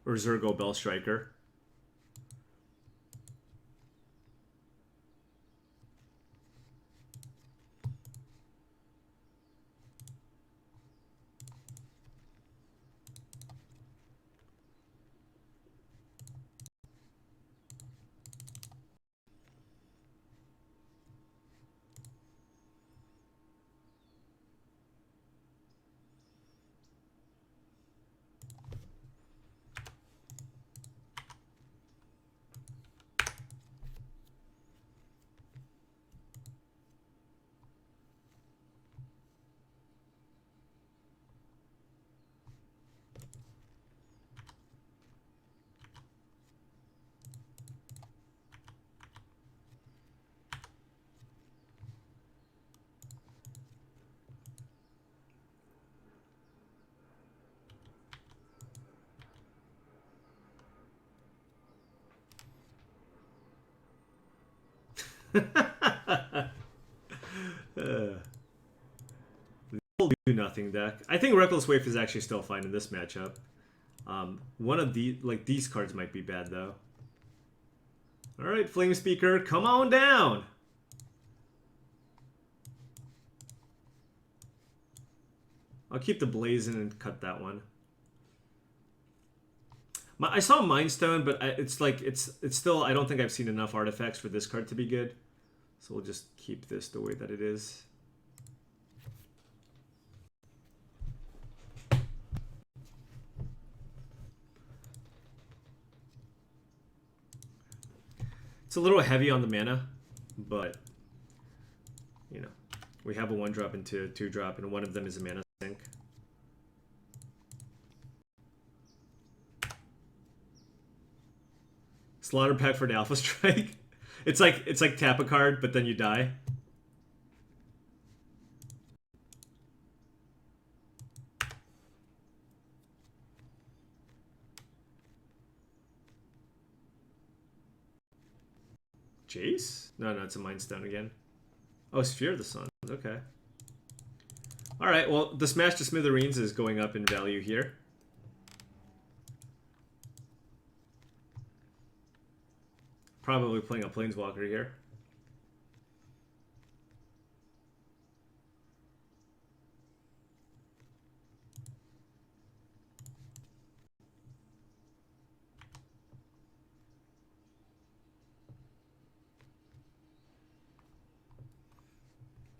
or Zergo Bell Striker. We'll do nothing deck. I think Reckless Wave is actually still fine in this matchup. One of these cards might be bad though. All right, Flame Speaker, come on down. I'll keep the Blazing and cut that one. I saw Mind Stone, but it's still, I don't think I've seen enough artifacts for this card to be good. So we'll just keep this the way that it is. It's a little heavy on the mana, but you know, we have a 1-drop and a 2-drop, and one of them is a mana sink. Slaughter Pack for the Alpha Strike. It's like tap a card, but then you die. Jace? No, it's a Mind Stone again. Oh, Sphere of the Sun. Okay. Alright, well, the Smash to Smithereens is going up in value here. Probably playing a Planeswalker here.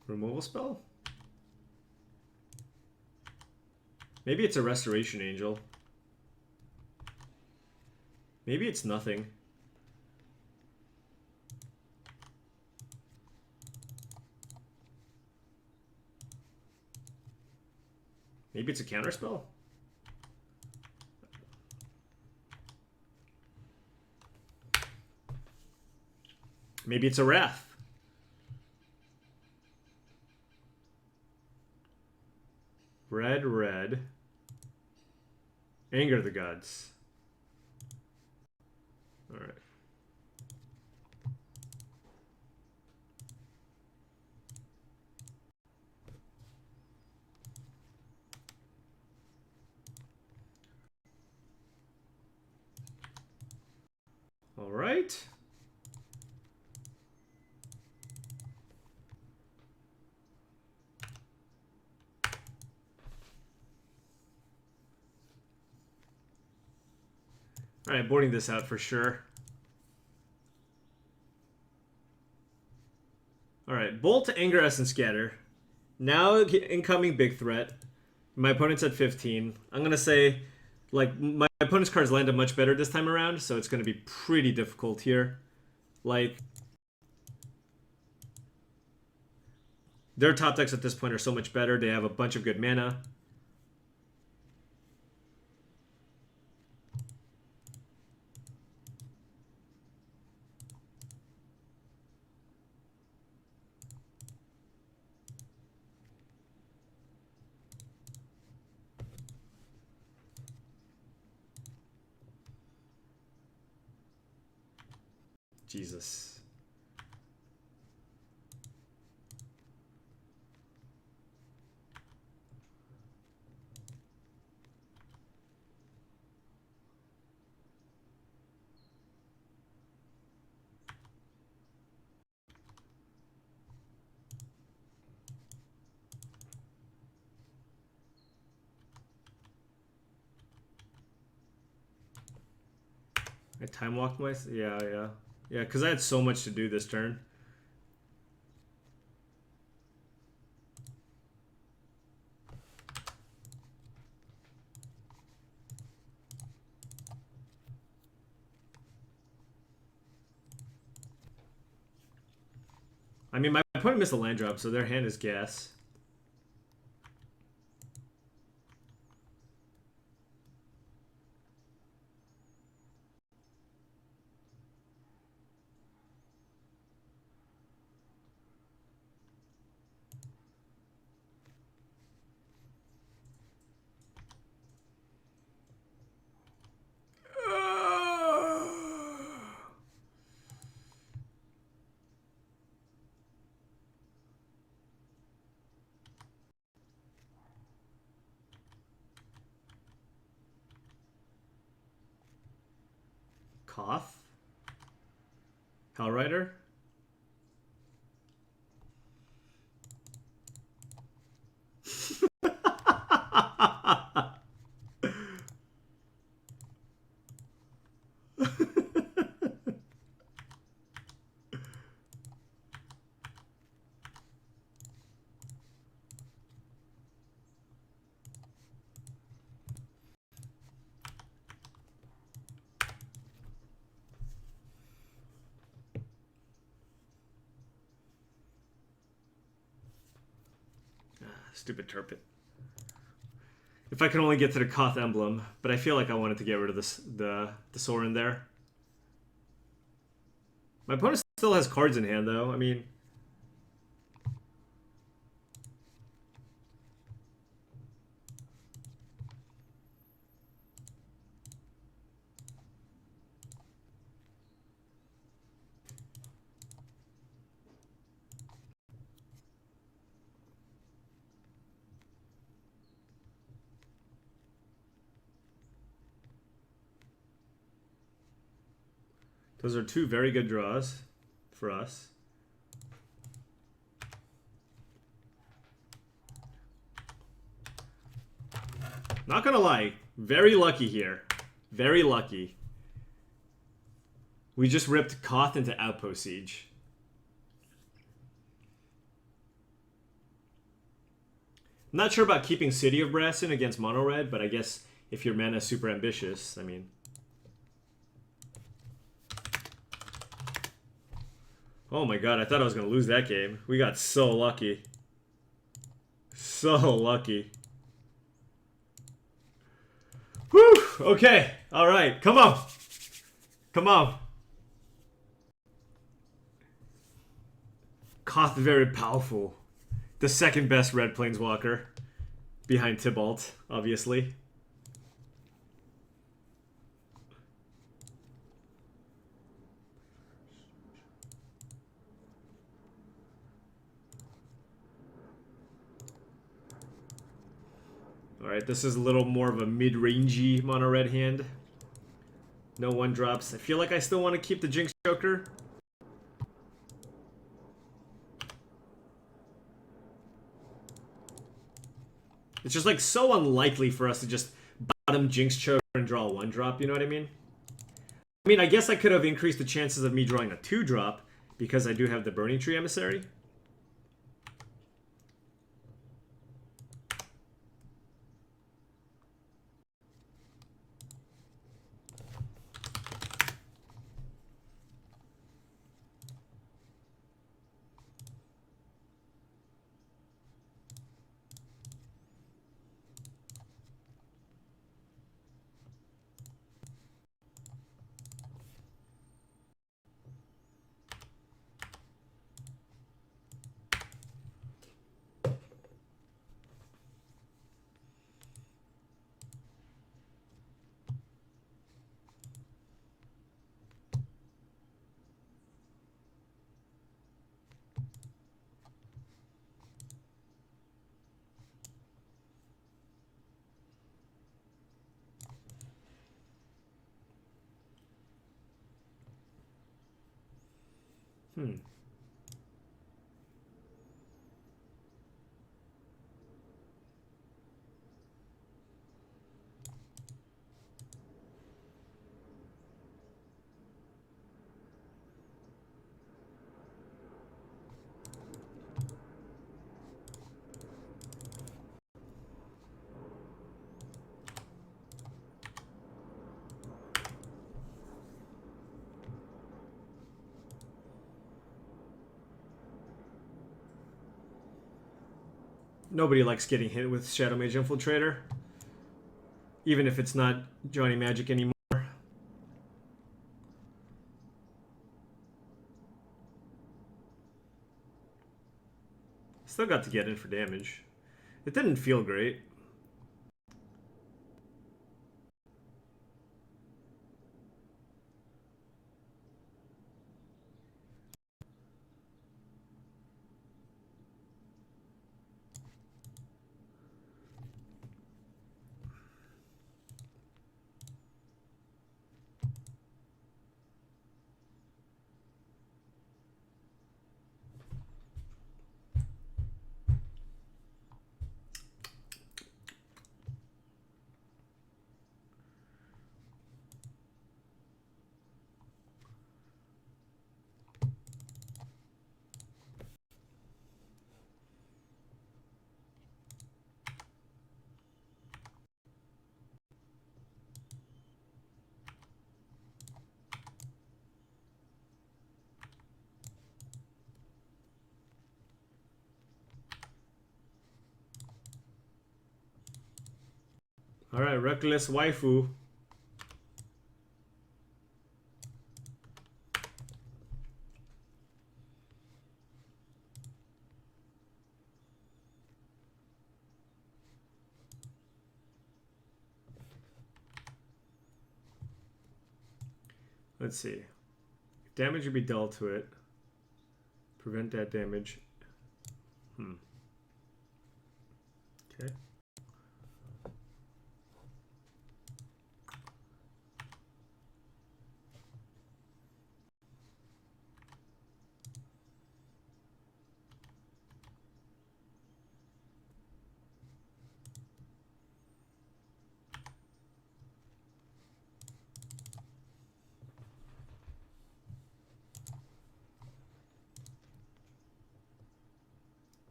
Removal spell? Maybe it's a Restoration Angel. Maybe it's nothing. Maybe it's a counterspell? Maybe it's a Wrath. Red. Anger the Gods. Alright. Alright. Alright, boarding this out for sure. Alright, Bolt, Anger, Essence Scatter. Now incoming big threat. My opponent's at 15. I'm going to say, like, my opponent's cards landed much better this time around, so it's going to be pretty difficult here. Like, their top decks at this point are so much better. They have a bunch of good mana. Jesus. I time walked myself. Yeah, because I had so much to do this turn. I mean, my opponent missed a land drop, so their hand is gas. Koth? Hellrider? Stupid Turpit. If I could only get to the Koth emblem, but I feel like I wanted to get rid of this, the Sorin there. My opponent still has cards in hand, though. I mean... Those are two very good draws for us. Not gonna lie, very lucky here. Very lucky. We just ripped Koth into Outpost Siege. I'm not sure about keeping City of Brass in against Mono Red, but I guess if your mana is super ambitious, I mean... Oh my god, I thought I was going to lose that game. We got so lucky. So lucky. Whew! Okay, alright, come on. Come on. Koth very powerful. The second best red planeswalker. Behind Tibalt, obviously. Alright, this is a little more of a mid-rangey mono red hand. No one drops. I feel like I still want to keep the Jinx Joker. It's just like so unlikely for us to just bottom Jinx Choker and draw a 1-drop, you know what I mean? I mean, I guess I could have increased the chances of me drawing a 2-drop because I do have the Burning Tree Emissary. Nobody likes getting hit with Shadow Mage Infiltrator. Even if it's not Johnny Magic anymore. Still got to get in for damage. It didn't feel great. Alright, Reckless Waifu. Let's see. Damage would be dealt to it. Prevent that damage. Okay.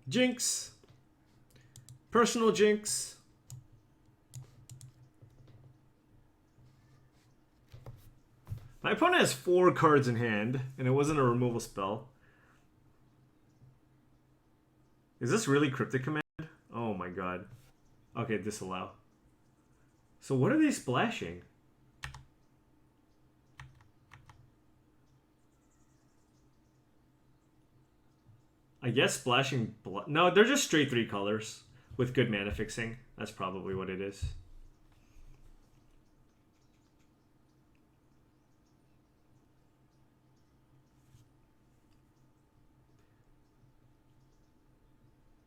Jinx. Personal jinx. My opponent has 4 cards in hand, and it wasn't a removal spell. Is this really Cryptic Command? Oh my god. Okay, disallow. So what are they splashing? I guess splashing... No, they're just straight 3 colors with good mana fixing. That's probably what it is.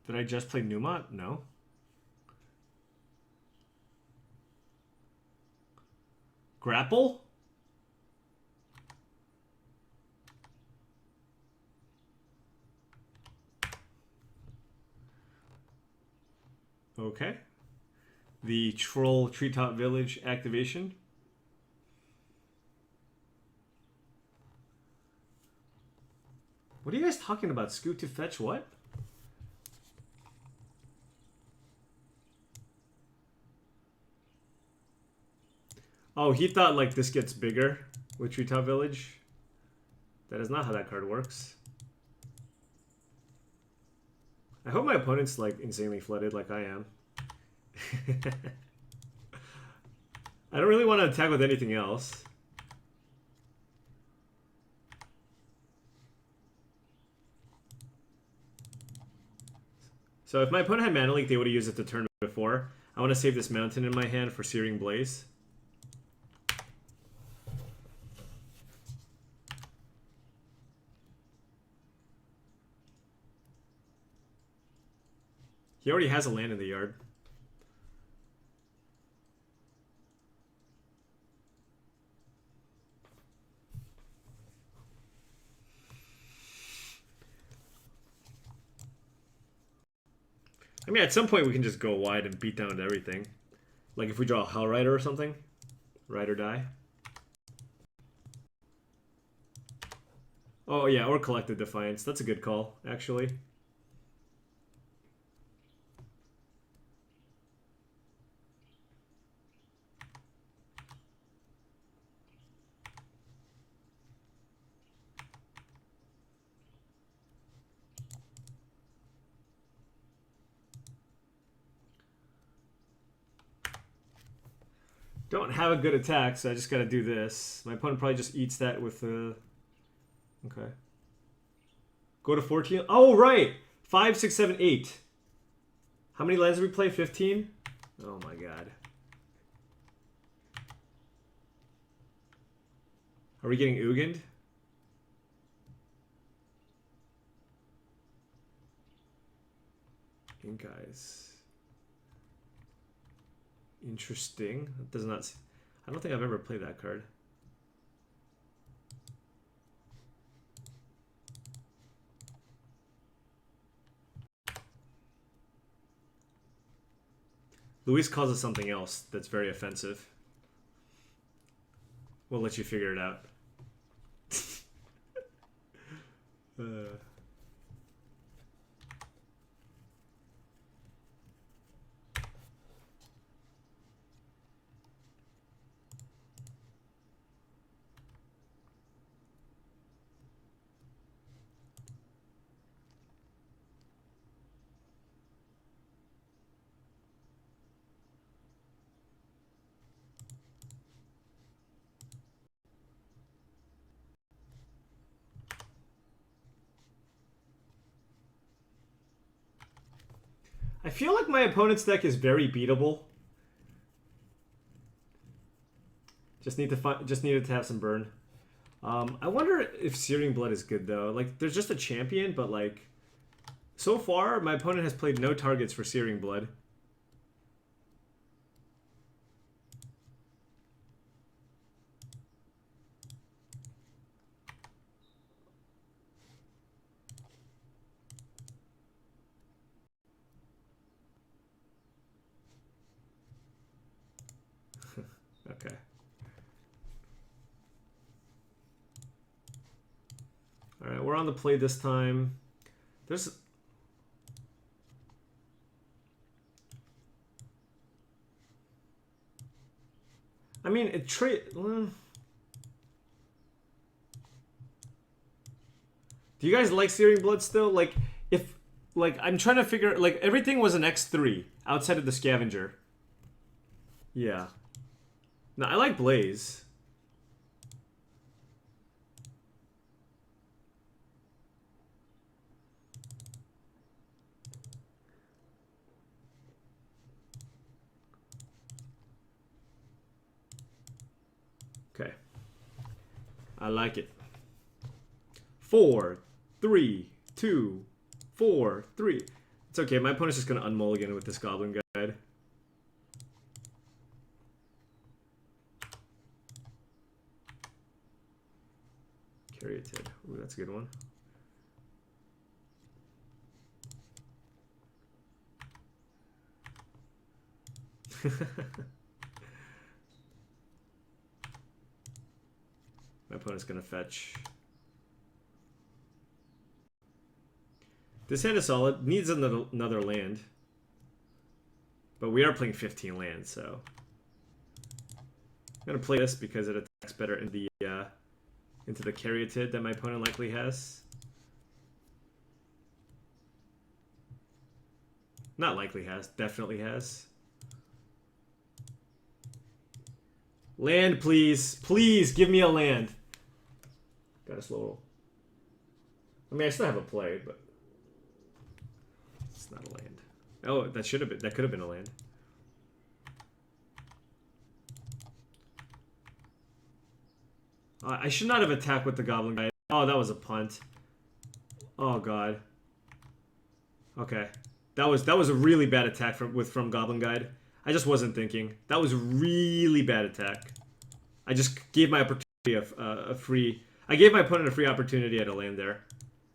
Did I just play Numot? No. Grapple? Okay. The Troll Treetop Village activation. What are you guys talking about? Scoot to fetch what? Oh, he thought like this gets bigger with Treetop Village. That is not how that card works. I hope my opponent's like insanely flooded like I am. I don't really want to attack with anything else. So if my opponent had Mana Leak, they would have used it the turn before. I want to save this mountain in my hand for Searing Blaze. He already has a land in the yard. I mean, at some point we can just go wide and beat down everything. Like if we draw a Hell Rider or something. Ride or die. Oh yeah, or Collective Defiance. That's a good call, actually. Don't have a good attack, so I just gotta do this. My opponent probably just eats that with the... Okay. Go to 14. Oh, right! 5, 6, 7, 8. How many lands did we play? 15? Oh my god. Are we getting Ugin? Ink Eyes. Interesting. That does not... I don't think I've ever played that card. Luis calls it something else that's very offensive. We'll let you figure it out. I feel like my opponent's deck is very beatable. Just needed to have some burn. I wonder if Searing Blood is good though. Like, there's just a champion, but like, so far my opponent has played no targets for Searing Blood. Okay. All right, we're on the play this time. There's... I mean, it do you guys like Searing Blood still? Like, if... Like, I'm trying to figure... Like, everything was an X3 outside of the Scavenger. Yeah. No, I like Blaze. Okay. I like it. 4, 3, 2, 4, 3. It's okay. My opponent's just going to unmulligan it with this Goblin Guide. Caryatid. Ooh, that's a good one. My opponent's going to fetch. This hand is solid. Needs another land. But we are playing 15 lands, so... I'm going to play this because it attacks better in the, into the Caryatid that my opponent likely has. Not likely has. Definitely has. Land, please. Please, give me a land. Got a slow. I mean, I still have a play, but it's not a land. Oh, that should have been. That could have been a land. I should not have attacked with the Goblin Guide. Oh, that was a punt. Oh god. Okay, that was a really bad attack from Goblin Guide. I just wasn't thinking. That was really bad attack. I just gave my opportunity a free. I gave my opponent a free opportunity at a land there.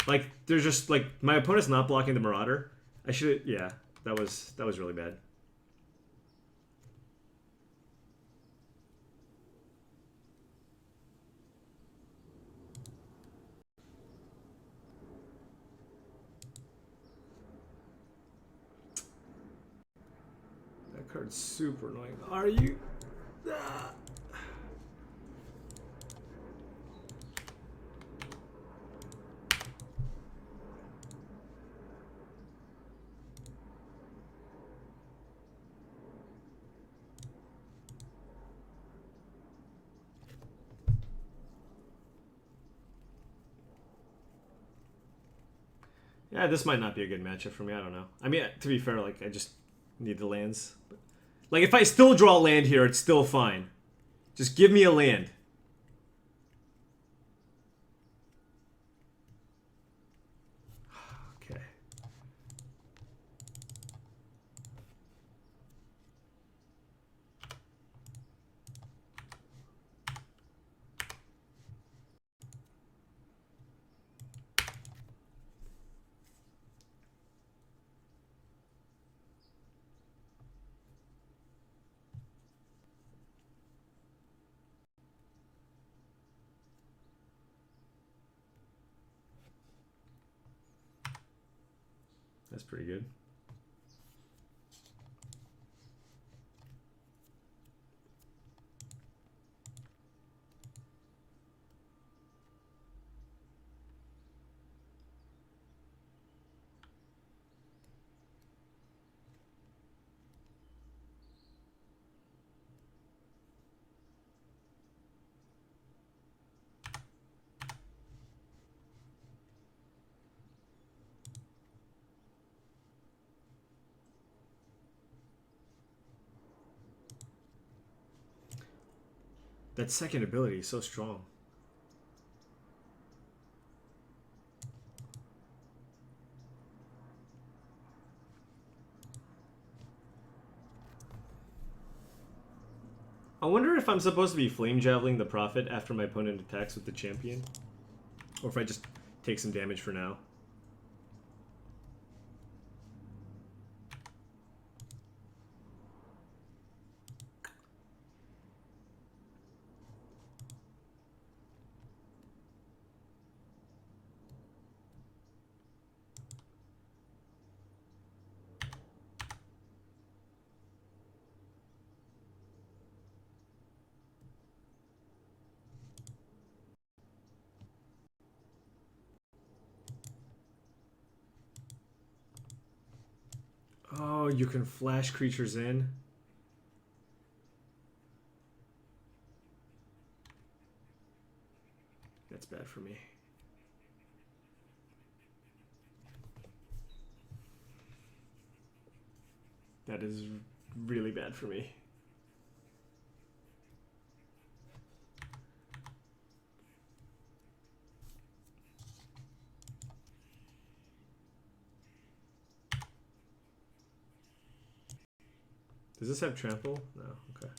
Like, there's just like my opponent's not blocking the Marauder. I should. Yeah, that was really bad. That card's super annoying. Are you? Ah. Yeah, this might not be a good matchup for me. I don't know. I mean, to be fair, like, I just need the lands. Like, if I still draw land here, it's still fine. Just give me a land. Okay. That's pretty good. That second ability is so strong. I wonder if I'm supposed to be flame javeling the Prophet after my opponent attacks with the champion. Or if I just take some damage for now. Oh, you can flash creatures in. That's bad for me. That is really bad for me. Does this have trample? No, okay.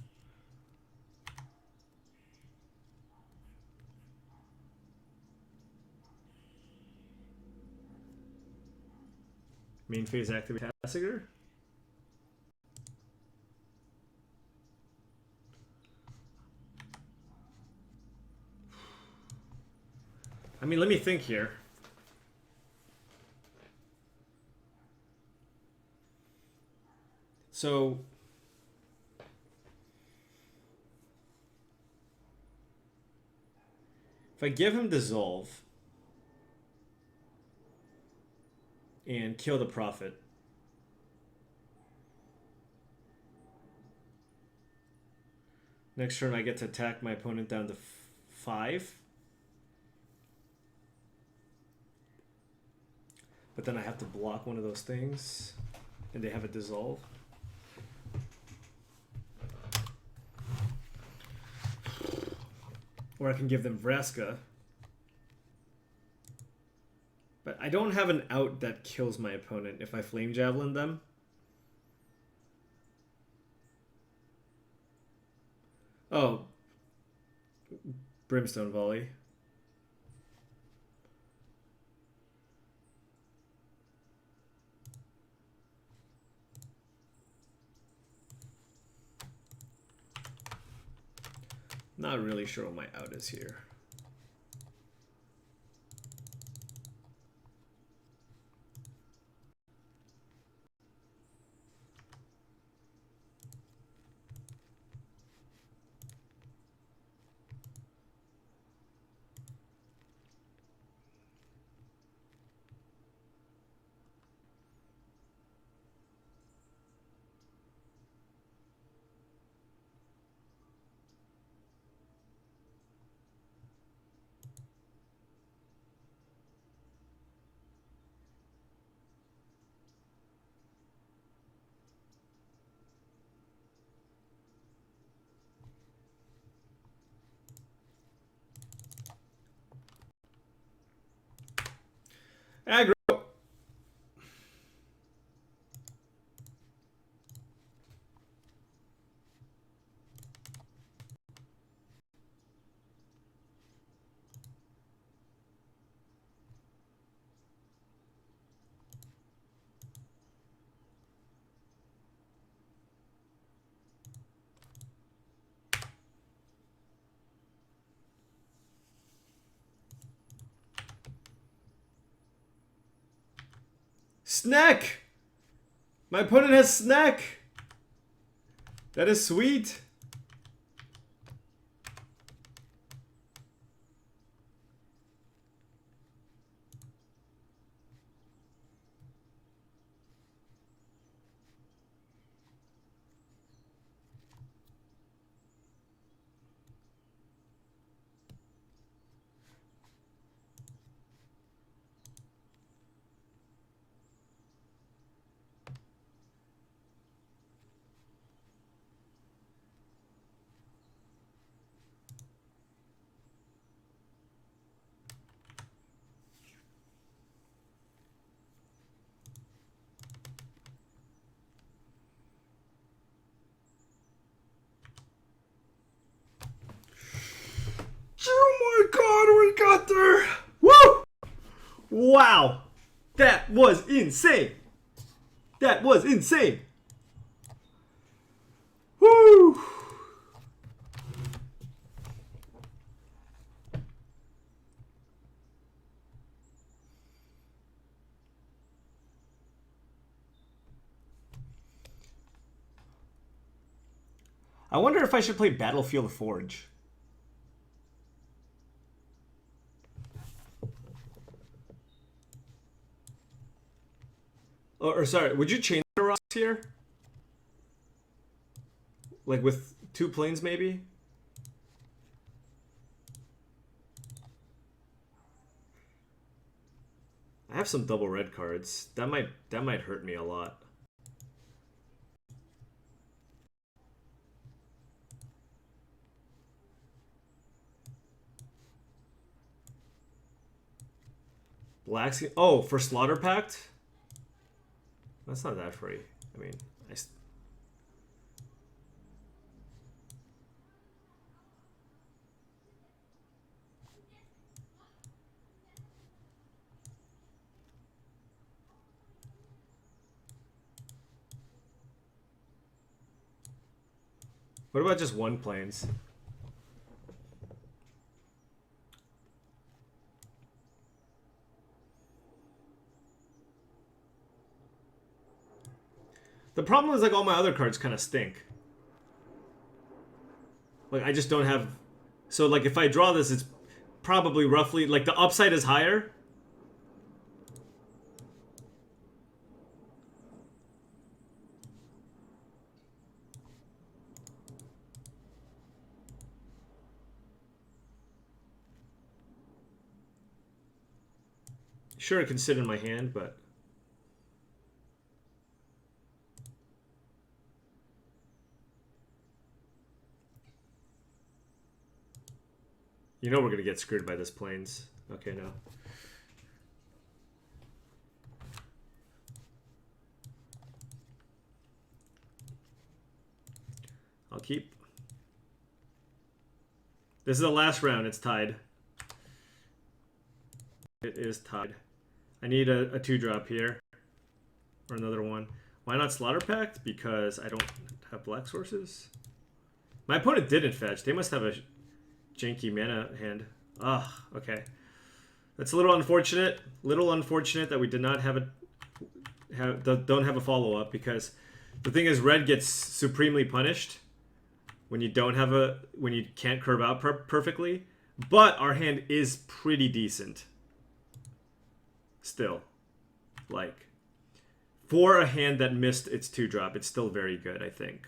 Main phase activate Cassiger. I mean, let me think here. So if I give him Dissolve and kill the Prophet, next turn I get to attack my opponent down to 5. But then I have to block one of those things, and they have a Dissolve. Or I can give them Vraska. But I don't have an out that kills my opponent if I Flame Javelin them. Oh. Brimstone Volley. Not really sure what my out is here. Aggro. Snack! My opponent has Snack! That is sweet. god, we got there! Woo! Wow! That was insane! That was insane! Woo! I wonder if I should play Battlefield Forge. Or sorry, would you change the rocks here? Like with 2 planes maybe? I have some double red cards. That might hurt me a lot. Black. Oh, for Slaughter Pact? That's not that free. I mean, what about just 1 planes? The problem is like all my other cards kind of stink. Like I just don't have. So like if I draw this, it's probably roughly like the upside is higher. Sure, it can sit in my hand, but you know we're gonna get screwed by this planes. Okay, no. I'll keep. This is the last round. It's tied. It is tied. I need a 2-drop here. Or another one. Why not Slaughter Pact? Because I don't have black sources. My opponent didn't fetch. They must have a janky mana hand. Ugh, okay. That's a little unfortunate. Little unfortunate that we did not have don't have a follow-up, because the thing is red gets supremely punished when you can't curve out perfectly. But our hand is pretty decent. Still. Like, for a hand that missed its 2-drop, it's still very good, I think.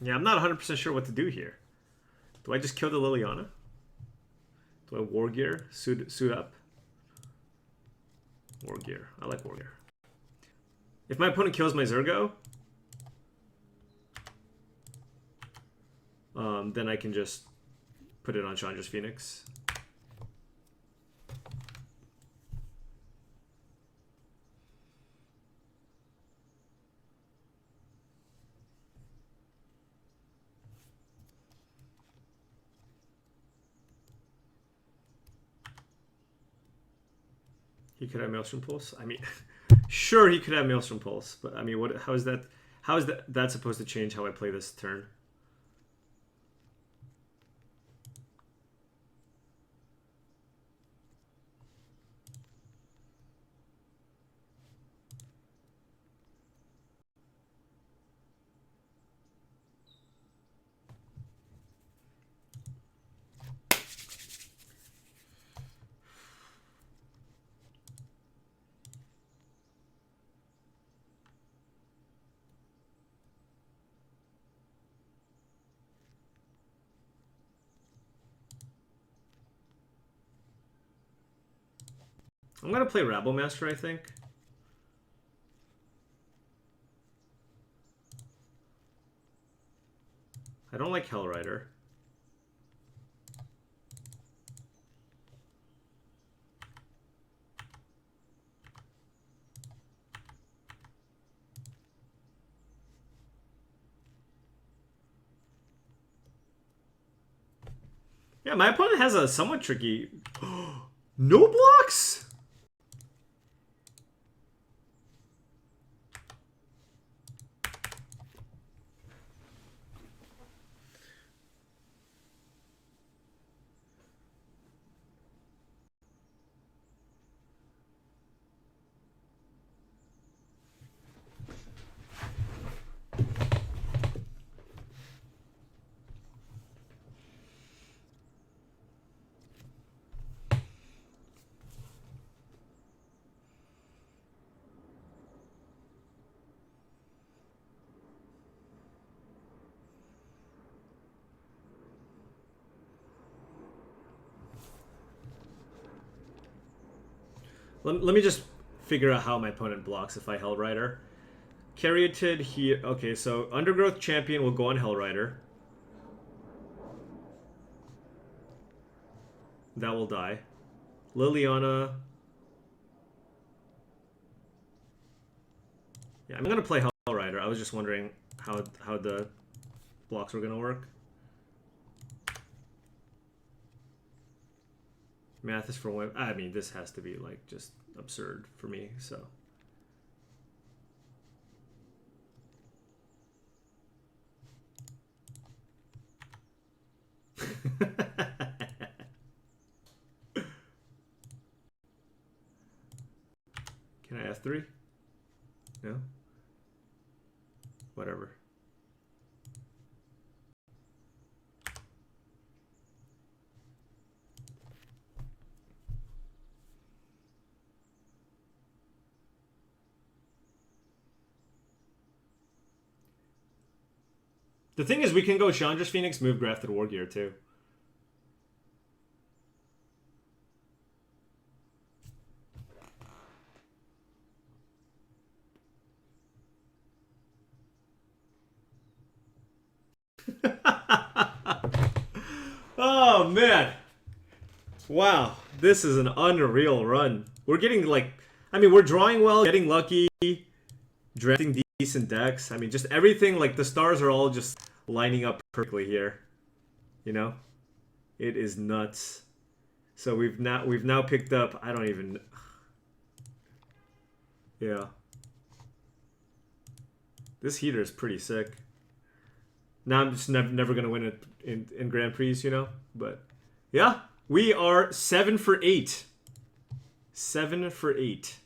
Yeah, I'm not 100% sure what to do here. Do I just kill the Liliana? Do I War Gear? Suit up? War Gear. I like War Gear. If my opponent kills my Zergo, then I can just put it on Chandra's Phoenix. He could have Maelstrom Pulse. I mean, sure, he could have Maelstrom Pulse, but I mean, what? How is that? How is that supposed to change how I play this turn? I'm gonna play Rabble Master, I think. I don't like Hellrider. Yeah, my opponent has a somewhat tricky... No blocks? Let me just figure out how my opponent blocks if I Hellrider. Caryatid here. Okay, so Undergrowth Champion will go on Hellrider. That will die. Liliana. Yeah, I'm gonna play Hellrider. I was just wondering how the blocks were gonna work. Math is for one. I mean, this has to be like just absurd for me. So. Can I F3? No? Whatever. The thing is, we can go Chandra's Phoenix, move Grafted War Gear too. Oh, man. Wow. This is an unreal run. We're getting, like... I mean, we're drawing well, getting lucky, drafting decent decks. I mean, just everything, like, the stars are all just lining up perfectly here. You know? It is nuts. So we've now picked up... I don't even... Yeah. This heater is pretty sick. Now I'm just never going to win it in Grand Prix, you know? But, yeah. We are 7 for 8. 7 for 8.